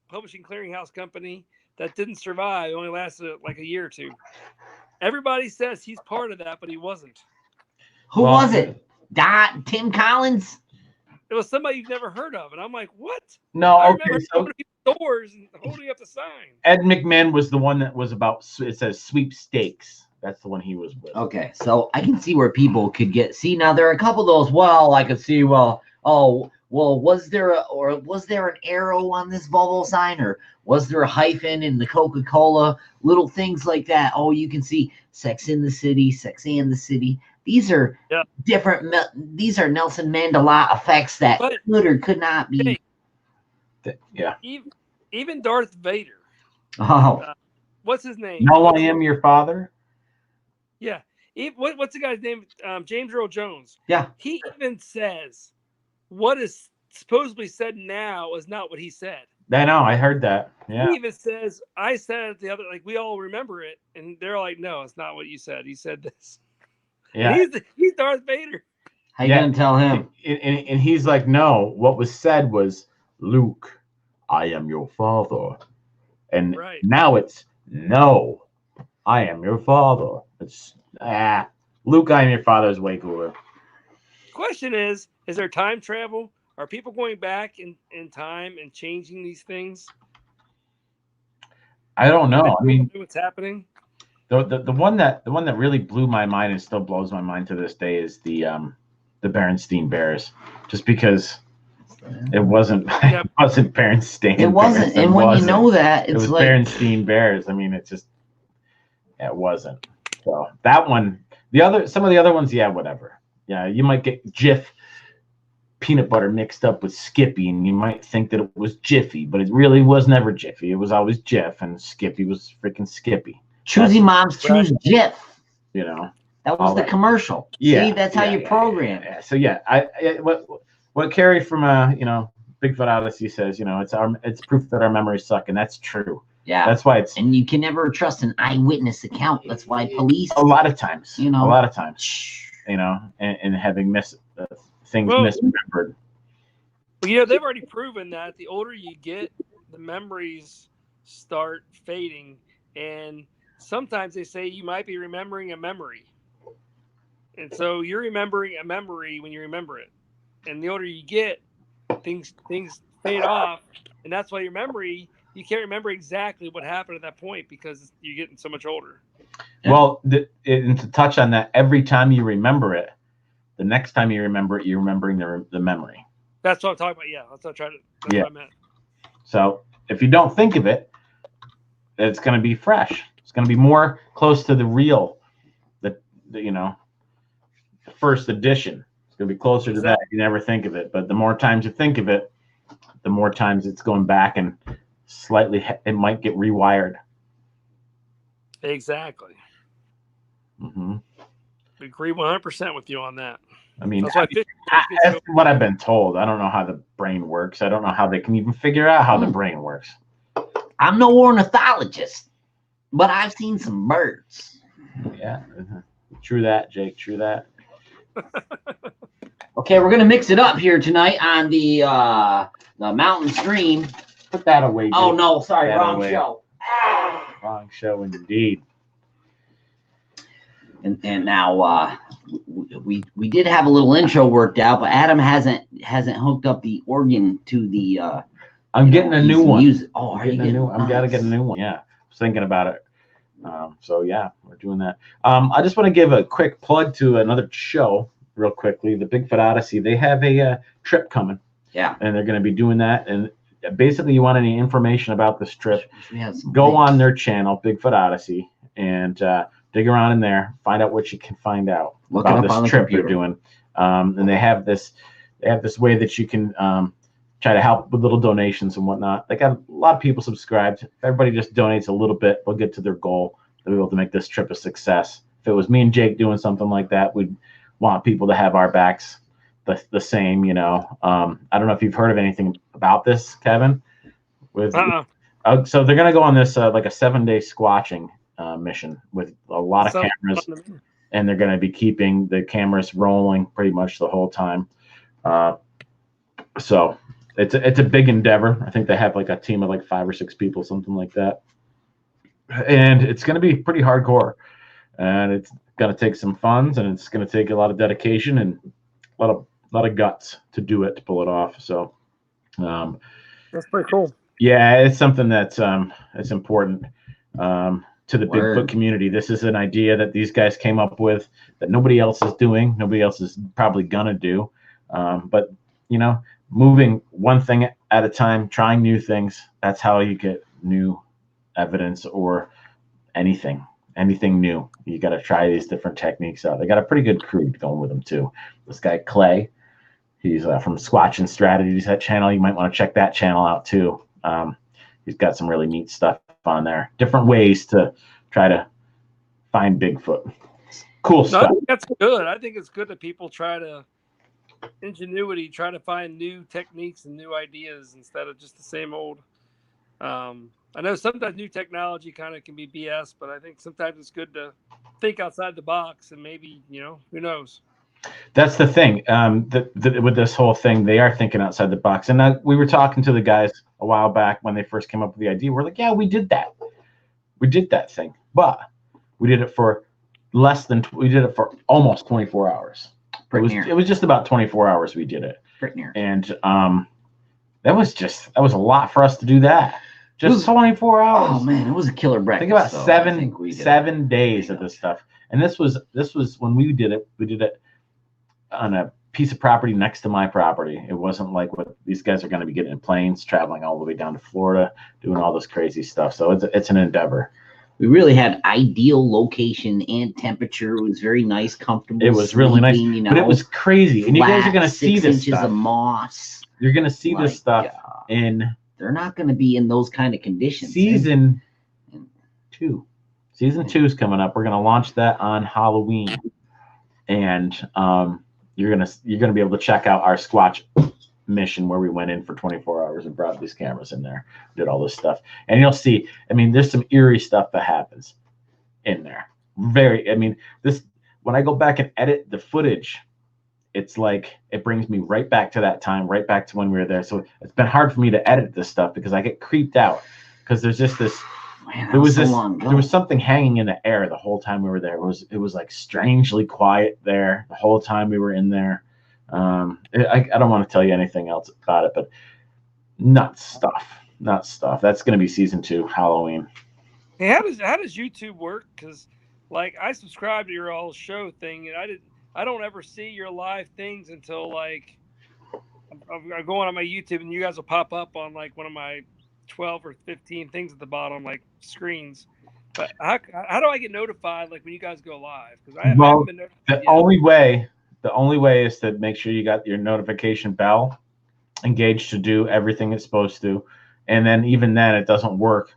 publishing clearinghouse company that didn't survive. It only lasted like a year or two. Everybody says he's part of that, but he wasn't. Who was it? Tim Collins? It was somebody you've never heard of, and I'm like, what? No, I okay. remember So going to doors and holding up the sign. Ed McMahon was the one that was about. It says sweepstakes. That's the one he was with. Okay, so I can see where people could get. See, now there are a couple of those. Well, I could see. Well, was there an arrow on this Volvo sign, or was there a hyphen in the Coca-Cola? Little things like that. Oh, you can see Sex in the City, Sex and the City. These are different. These are Nelson Mandela effects that could or could not be. Yeah. Even Darth Vader. Oh. What's his name? No, I am your father. Yeah. What's the guy's name? James Earl Jones. Yeah. He even says what is supposedly said now is not what he said. I know. I heard that. Yeah. He even says, I said it the other, like, we all remember it. And they're like, no, it's not what you said. He said this. Yeah. He's Darth Vader. How you gonna tell him? And he's like, no, what was said was, Luke, I am your father. And now it's, no, I am your father. It's, Luke, I am your father is way cooler. Question is there time travel? Are people going back in time and changing these things? I don't know. I mean, what's happening? The one that really blew my mind and still blows my mind to this day is the Berenstain Bears, just because it wasn't Berenstain. It wasn't, and when you know that, it was like Berenstain Bears. I mean, it wasn't. So that one, some of the other ones, yeah, whatever. Yeah, you might get Jif peanut butter mixed up with Skippy, and you might think that it was Jiffy, but it really was never Jiffy. It was always Jif, and Skippy was freaking Skippy. Choosy moms choose Jif. You know, that was the commercial. Yeah, see, that's how you program. Yeah. So yeah, what Carrie from Bigfoot Odyssey says, it's proof that our memories suck, and that's true. Yeah, that's why it's. And you can never trust an eyewitness account. That's why police. A lot of times, and having things misremembered. Well, they've already proven that the older you get, the memories start fading, and sometimes they say you might be remembering a memory. And so you're remembering a memory when you remember it. And the older you get, things fade off. And that's why your memory, you can't remember exactly what happened at that point because you're getting so much older. Yeah. Well, and to touch on that, every time you remember it, the next time you remember it, you're remembering the memory. That's what I'm talking about. Yeah, that's what I meant. So if you don't think of it, it's going to be fresh. It's going to be more close to the real, the first edition. It's going to be closer to that if you never think of it. But the more times you think of it, the more times it's going back and slightly, it might get rewired. Exactly. Mm-hmm. I agree 100% with you on that. I mean, that's what I've been told. I don't know how the brain works. I don't know how they can even figure out how the brain works. I'm no ornithologist, but I've seen some birds. Yeah. True that, Jake. True that. Okay, we're gonna mix it up here tonight on the mountain stream. Put that away, Jake. Oh no, sorry, wrong show. Wrong show indeed. And now we did have a little intro worked out, but Adam hasn't hooked up the organ to the. I'm getting a new one. Oh, are you getting? I've got to get a new one. Yeah, I was thinking about it. So yeah, we're doing that. I just want to give a quick plug to another show real quickly. The Bigfoot Odyssey. They have a trip coming. Yeah, and they're going to be doing that, and basically you want any information about this trip, go on their channel, Bigfoot Odyssey, and dig around in there, find out what you can find out about this trip they're doing. And they have this way that you can try to help with little donations and whatnot. They got a lot of people subscribed. If everybody just donates a little bit, they'll get to their goal. They'll be able to make this trip a success. If it was me and Jake doing something like that, we'd want people to have our backs the same, you know. I don't know if you've heard of anything about this, Kevin. So they're going to go on this like a 7-day squatching mission with a lot of cameras, and they're going to be keeping the cameras rolling pretty much the whole time. So it's a big endeavor. I think they have like a team of like 5 or 6 people, something like that. And it's going to be pretty hardcore. And it's going to take some funds, and it's going to take a lot of dedication and a lot of guts to do it, to pull it off. So that's pretty cool. Yeah, it's something that's it's important to the Bigfoot community. This is an idea that these guys came up with that nobody else is doing. Nobody else is probably gonna do. But you know, moving one thing at a time, trying new things. That's how you get new evidence or anything new. You got to try these different techniques out. They got a pretty good crew going with them too. This guy Clay, he's from Squatching Strategies, that channel. You might want to check that channel out too. He's got some really neat stuff on there. Different ways to try to find Bigfoot. Cool stuff. I think that's good. I think it's good that people try to find new techniques and new ideas instead of just the same old. I know sometimes new technology kind of can be BS, but I think sometimes it's good to think outside the box, and maybe, you know, who knows? That's the thing. With this whole thing, they are thinking outside the box. And we were talking to the guys a while back when they first came up with the idea. We're like, yeah, we did that. We did that thing, but we did it for almost 24 hours. It was just about 24 hours we did it. Pretty near. And that was a lot for us to do that. Just 24 hours. Oh man, it was a killer breakfast. Think about 7 days of this stuff. And this was when we did it. We did it on a piece of property next to my property. It wasn't like what these guys are going to be getting in planes, traveling all the way down to Florida, doing all this crazy stuff. So it's an endeavor. We really had ideal location and temperature. It was very nice, comfortable. It was really nice, you know, but it was crazy. And you guys are going to see this 6 inches of moss. You're going to see this stuff in. They're not going to be in those kind of conditions. Season 2. Season 2 is coming up. We're going to launch that on Halloween, and you're gonna be able to check out our Squatch mission where we went in for 24 hours and brought these cameras in there, did all this stuff, and you'll see. I mean, there's some eerie stuff that happens in there. When I go back and edit the footage, it's like it brings me right back to that time, right back to when we were there. So it's been hard for me to edit this stuff because I get creeped out because there's just this. Man, there was something hanging in the air the whole time we were there. It was like strangely quiet there the whole time we were in there. I don't want to tell you anything else about it, but nuts stuff. That's going to be season 2, Halloween. Hey, how does YouTube work? Because like I subscribe to your all show thing, and I don't ever see your live things until like I'm going on my YouTube, and you guys will pop up on like one of my 12 or 15 things at the bottom, like screens. But how do I get notified like when you guys go live? Because I haven't been notified yet. The only way is to make sure you got your notification bell engaged to do everything it's supposed to, and then even then it doesn't work.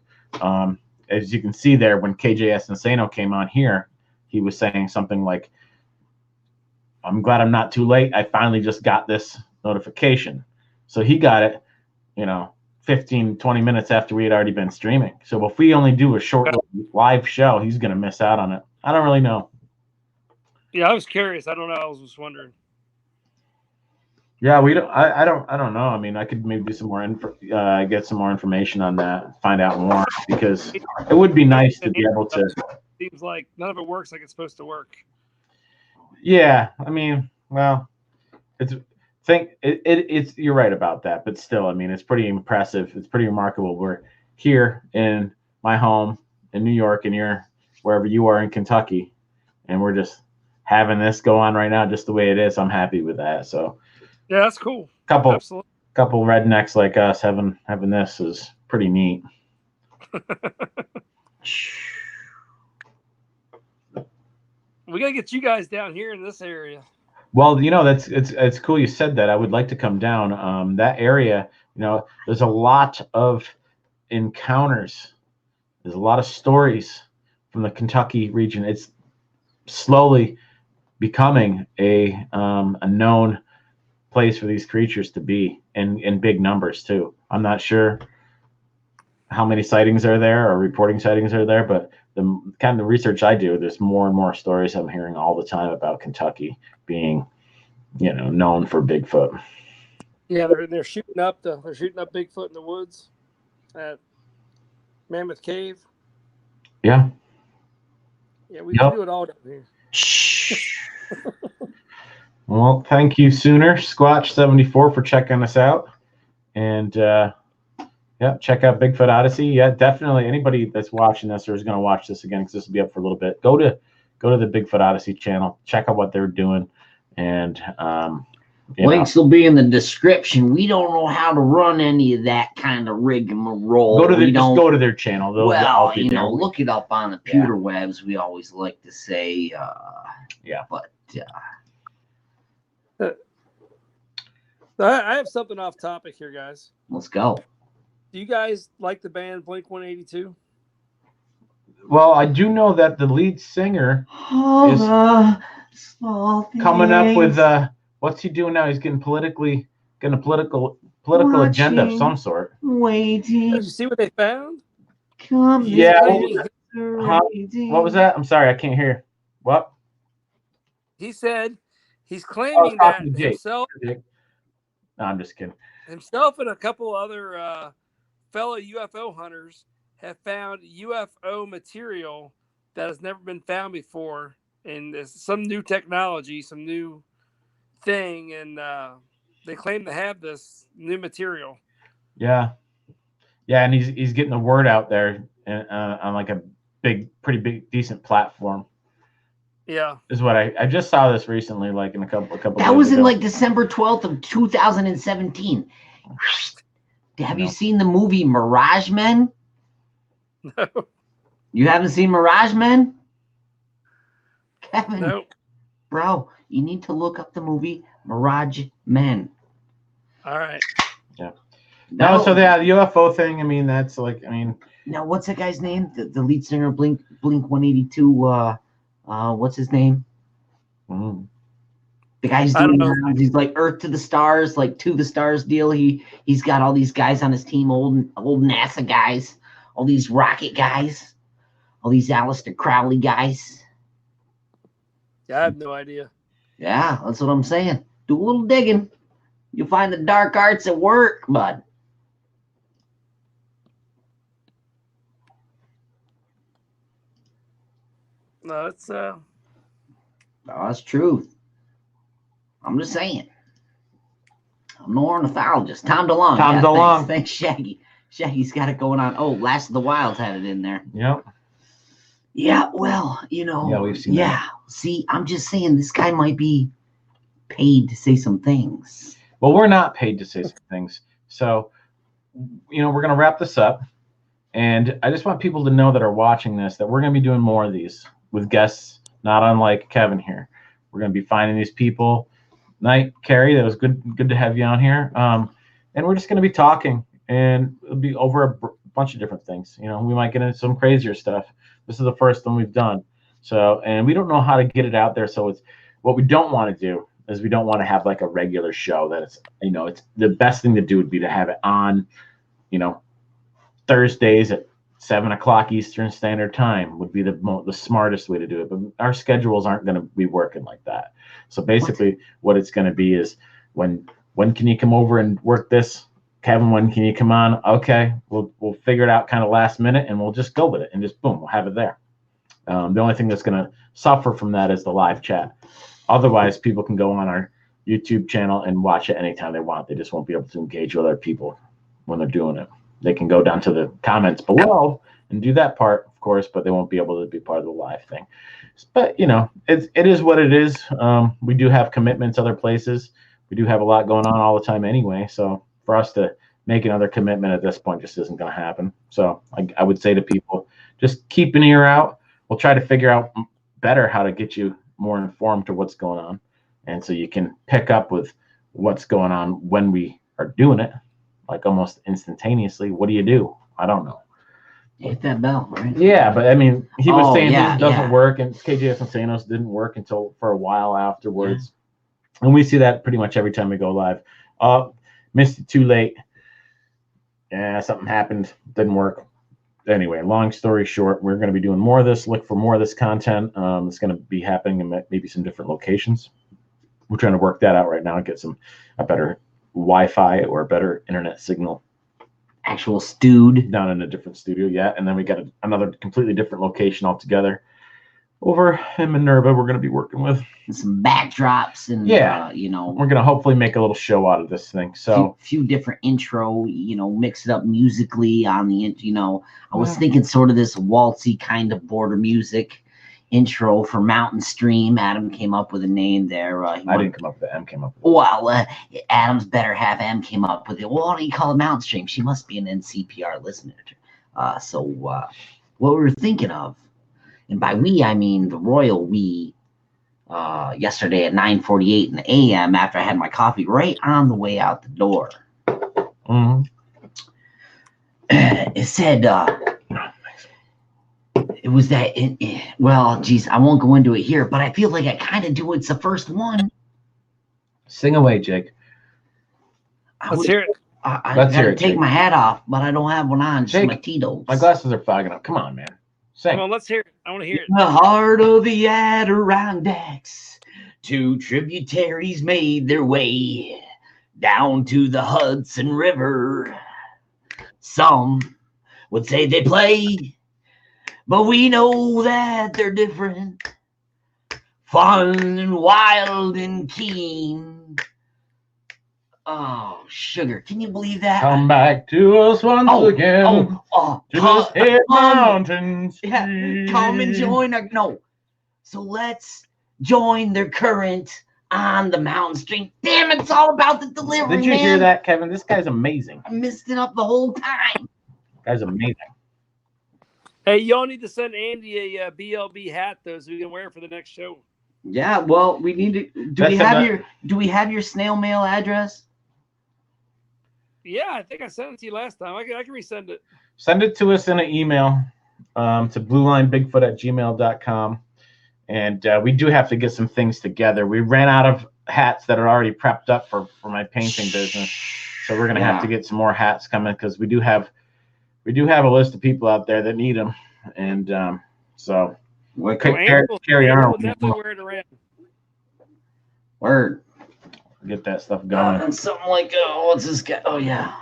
As you can see there, when KJS Insano came on here, he was saying something like, "I'm glad I'm not too late. I finally just got this notification." So he got it, 15-20 minutes after we had already been streaming. So if we only do a short live show, he's going to miss out on it. I don't really know. Yeah, I was curious. I don't know. I was just wondering. Yeah, I don't know. I mean, I could maybe do some more get some more information on that, find out more, because it would be nice to be able to. Seems like none of it works like it's supposed to work. Yeah, I mean, well, it's you're right about that, but still, I mean, it's pretty impressive. It's pretty remarkable. We're here in my home in New York, and you're wherever you are in Kentucky, and we're just having this go on right now, just the way it is. I'm happy with that. So. Yeah, that's cool. Couple couple rednecks like us having this is pretty neat. We gotta get you guys down here in this area. Well, it's cool you said that. I would like to come down. That area, there's a lot of encounters. There's a lot of stories from the Kentucky region. It's slowly becoming a known place for these creatures to be in big numbers too. I'm not sure how many sightings are there or reporting sightings are there, but the kind of research I do, there's more and more stories I'm hearing all the time about Kentucky being, known for Bigfoot. Yeah, they're shooting up Bigfoot in the woods at Mammoth Cave. Yeah. Yeah, we do it all down here. Well, thank you, Sooner Squatch74 for checking us out, and check out Bigfoot Odyssey. Yeah, definitely. Anybody that's watching this or is going to watch this again, because this will be up for a little bit, go to the Bigfoot Odyssey channel, check out what they're doing, and links will be in the description. We don't know how to run any of that kind of rigmarole. Go to their channel. Look it up on the pewter webs. We always like to say, but. I have something off topic here, guys. Let's go. Do you guys like the band Blink-182? Well, I do know that the lead singer is coming up with what's he doing now? He's getting a political agenda of some sort. Waiting. Did you see what they found? Yeah. What was that? I'm sorry, I can't hear. What? He said he's claiming that himself. No, I'm just kidding. Himself and a couple other fellow UFO hunters have found UFO material that has never been found before, and there's some new technology, some new thing, and they claim to have this new material. Yeah, and he's getting the word out there on like a pretty big, decent platform. Yeah, is what I just saw this recently, like in a couple. That was in like December 12th of 2017. Have you seen the movie Mirage Men? No. You haven't seen Mirage Men? Kevin. No. Bro, you need to look up the movie Mirage Men. All right. Yeah. No, so the UFO thing, now what's that guy's name? The lead singer of Blink 182, what's his name? The guy's doing he's like Earth to the Stars, like to the stars deal. He's got all these guys on his team, old NASA guys, all these rocket guys, all these Aleister Crowley guys. Yeah, I have no idea. Yeah, that's what I'm saying. Do a little digging. You'll find the dark arts at work, bud. No, it's No, that's truth. I'm just saying. I'm no ornithologist. Tom DeLonge. Thanks, Shaggy. Shaggy's got it going on. Oh, Last of the Wilds had it in there. Yep. Yeah, well, Yeah, we've seen that. See, I'm just saying this guy might be paid to say some things. Well, we're not paid to say some things. So, we're going to wrap this up. And I just want people to know that are watching this that we're going to be doing more of these with guests, not unlike Kevin here. We're going to be finding these people. Night, Carrie, that was good to have you on here. And we're just going to be talking, and it'll be over a bunch of different things. We might get into some crazier stuff. This is the first one we've done. So, and we don't know how to get it out there. So it's what we don't want to do is we don't want to have like a regular show that it's the best thing to do would be to have it on, Thursdays at 7:00 Eastern Standard Time would be the smartest way to do it. But our schedules aren't going to be working like that. So basically what it's going to be is when can you come over and work this? Kevin, when can you come on? Okay, we'll figure it out kind of last minute, and we'll just go with it, and just boom, we'll have it there. The only thing that's going to suffer from that is the live chat. Otherwise, people can go on our YouTube channel and watch it anytime they want. They just won't be able to engage with other people when they're doing it. They can go down to the comments below and do that part, of course, but they won't be able to be part of the live thing. But, it is what it is. We do have commitments other places. We do have a lot going on all the time anyway, so for us to make another commitment at this point just isn't going to happen. So I would say to people, just keep an ear out. We'll try to figure out better how to get you more informed to what's going on. And so you can pick up with what's going on when we are doing it, like almost instantaneously. What do you do? I don't know. Hit that bell, right? Yeah, but I mean, he was saying yeah, this doesn't work, and KJS and Sanos didn't work until for a while afterwards. And we see that pretty much every time we go live. Missed it too late. Yeah, something happened. Didn't work. Anyway, long story short, we're going to be doing more of this. Look for more of this content. It's going to be happening in maybe some different locations. We're trying to work that out right now and get a better Wi-Fi or a better internet signal. Actual stewed Down in a different studio, yeah. And then we got another completely different location altogether over in Minerva. We're going to be working with some backdrops and we're going to hopefully make a little show out of this thing. So few different intro, mix it up musically on the I was thinking sort of this waltzy kind of border music intro for Mountain Stream. Adam came up with a name there. I didn't come up with it. M came up with it. Well, Adam's better half M came up with it. Well, why don't you call it Mountain Stream? She must be an NCPR listener. So what we were thinking of, and by we I mean the royal we, yesterday at 9:48 in the a.m. after I had my coffee right on the way out the door. Mm-hmm. It said it was that well, geez, I won't go into it here, but I feel like I kind of do. It's the first one. Sing away, Jake. Let's hear it. I gotta take my hat off, but I don't have one on. Just Jake, my Tito's. My glasses are fogging up. Come on, man. Sing. Come on, let's hear it. I want to hear it. In the heart of the Adirondacks, two tributaries made their way down to the Hudson River. Some would say they play, but we know that they're different. Fun and wild and keen. Oh, sugar. Can you believe that? Come back to us once again. To this hit mountains. Yeah, come and join our... No. So let's join their current on the mountain stream. Damn, it's all about the delivery, Did you hear that, Kevin? This guy's amazing. I missed it up the whole time. Guy's amazing. Hey, y'all need to send Andy a BLB hat, though, so we can wear it for the next show. Yeah, well, we need to... Do we have your snail mail address? Yeah, I think I sent it to you last time. I can resend it. Send it to us in an email to bluelinebigfoot@gmail.com. And we do have to get some things together. We ran out of hats that are already prepped up for my painting business. So we're going to have to get some more hats coming because we do have a list of people out there that need them. And so carry on. We'll definitely wear it around. Word. Get that stuff going. And something like, what's this guy? Oh, yeah.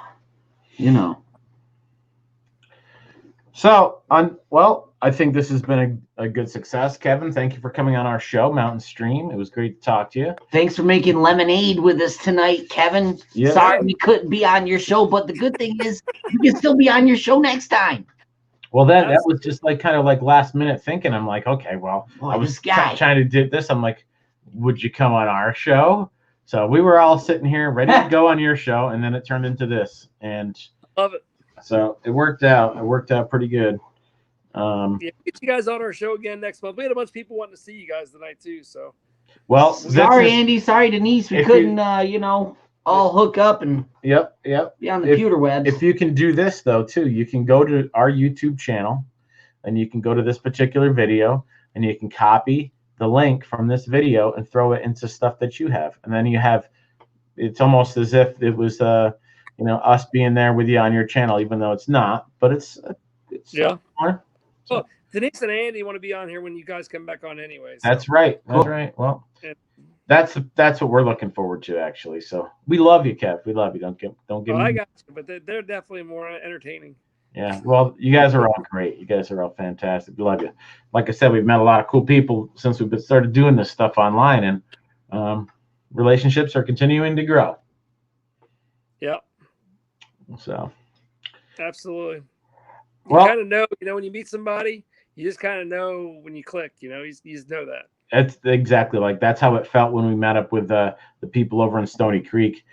So, I think this has been a good success. Kevin, thank you for coming on our show, Mountain Stream. It was great to talk to you. Thanks for making lemonade with us tonight, Kevin. Yeah. Sorry we couldn't be on your show, but the good thing is you can still be on your show next time. Well, that was just kind of last minute thinking. I'm like, okay, well, Boy, I was this guy. trying to do this. I'm like, would you come on our show? So we were all sitting here ready to go on your show, and then it turned into this. And love it. So it worked out. It worked out pretty good. Yeah, get you guys on our show again next month. We had a bunch of people wanting to see you guys tonight too. So, well, sorry, Andy. Sorry, Denise. We couldn't, all hook up and be on the computer web. If you can do this though, too, you can go to our YouTube channel, and you can go to this particular video, and you can copy the link from this video and throw it into stuff that you have, and then you have. It's almost as if it was, us being there with you on your channel, even though it's not. But it's yeah. Fun. So, Denise and Andy want to be on here when you guys come back on anyway. So. That's right. That's right. Well, that's what we're looking forward to, actually. So we love you, Kev. We love you. Don't get me. I got you, but they're definitely more entertaining. Yeah. Well, you guys are all great. You guys are all fantastic. We love you. Like I said, we've met a lot of cool people since we've started doing this stuff online, and relationships are continuing to grow. Yep. So. Absolutely. You kind of know, when you meet somebody, you just kind of know when you click, you just know that. That's exactly that's how it felt when we met up with the people over in Stony Creek,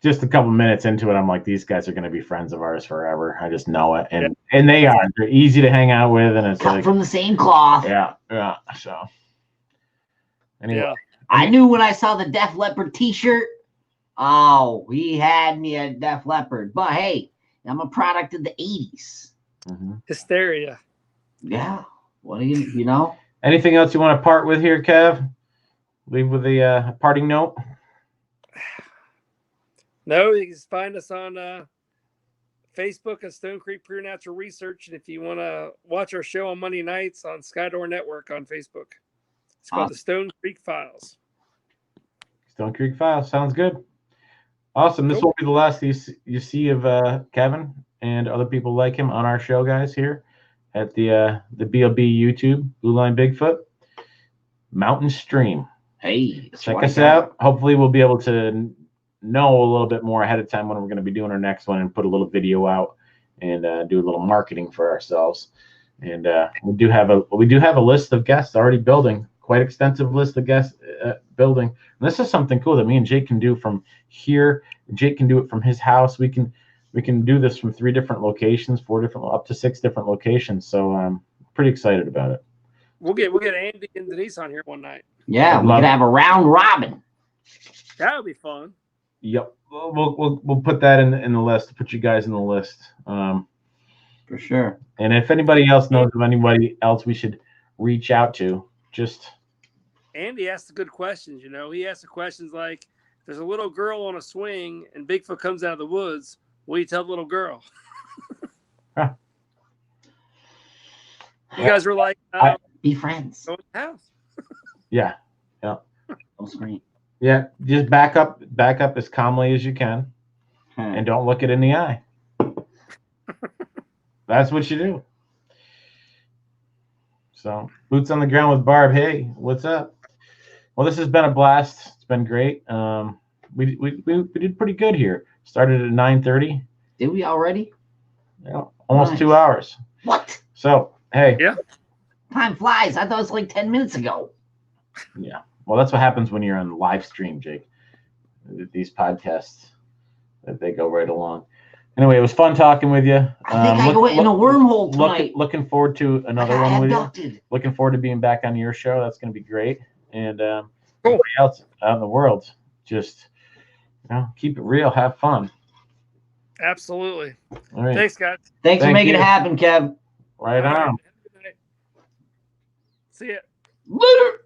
just a couple minutes into it, I'm like, these guys are going to be friends of ours forever. I just know it, and they are. They're easy to hang out with, and it's Cut like from the same cloth. yeah. So anyway, Yeah. I knew when I saw the Def Leppard T-shirt. Oh, he had me at Def Leppard. But hey, I'm a product of the '80s. Hysteria. Yeah. What do you know? Anything else you want to part with here, Kev? Leave with a parting note. No, you can find us on Facebook at Stone Creek Pure Natural Research. And if you want to watch our show on Monday nights on Skydor Network on Facebook, it's called the Stone Creek Files. Stone Creek Files. Sounds good. Awesome. This will be the last you see of Kevin and other people like him on our show, guys, here at the BLB YouTube, Blue Line Bigfoot, Mountain Stream. Hey, check us out. Hopefully we'll be able to know a little bit more ahead of time when we're going to be doing our next one and put a little video out and do a little marketing for ourselves. And we do have a list of guests already building, quite extensive list of guests building. And this is something cool that me and Jake can do from here. Jake can do it from his house. We can do this from 3 different locations, 4 different, up to 6 different locations. So I'm pretty excited about it. We'll get Andy and Denise on here one night. Yeah, we could have a round robin. That would be fun. Yep, we'll put that in the list. Put you guys in the list for sure. And if anybody else knows of anybody else we should reach out to, just Andy asked the good questions. You know, he asked the questions like, "There's a little girl on a swing and Bigfoot comes out of the woods. What do you tell the little girl?" Huh. You guys were like, "Be friends." Go in the house. Yeah. Don't scream. Yeah, just back up as calmly as you can, and don't look it in the eye. That's what you do. So, boots on the ground with Barb. Hey, what's up? Well, this has been a blast. It's been great. We did pretty good here. Started at 9:30. Did we already? Yeah, almost 2 hours. What? So, hey. Yeah. Time flies. I thought it was like 10 minutes ago. Yeah. Well, that's what happens when you're on live stream, Jake. These podcasts, they go right along. Anyway, it was fun talking with you. I think I went in a wormhole tonight. Looking forward to another one with you. Looking forward to being back on your show. That's going to be great. And everybody else out in the world, just keep it real, have fun. Absolutely. All right. Thanks, guys. Thanks for making it happen, Kev. Right on. See ya. Later.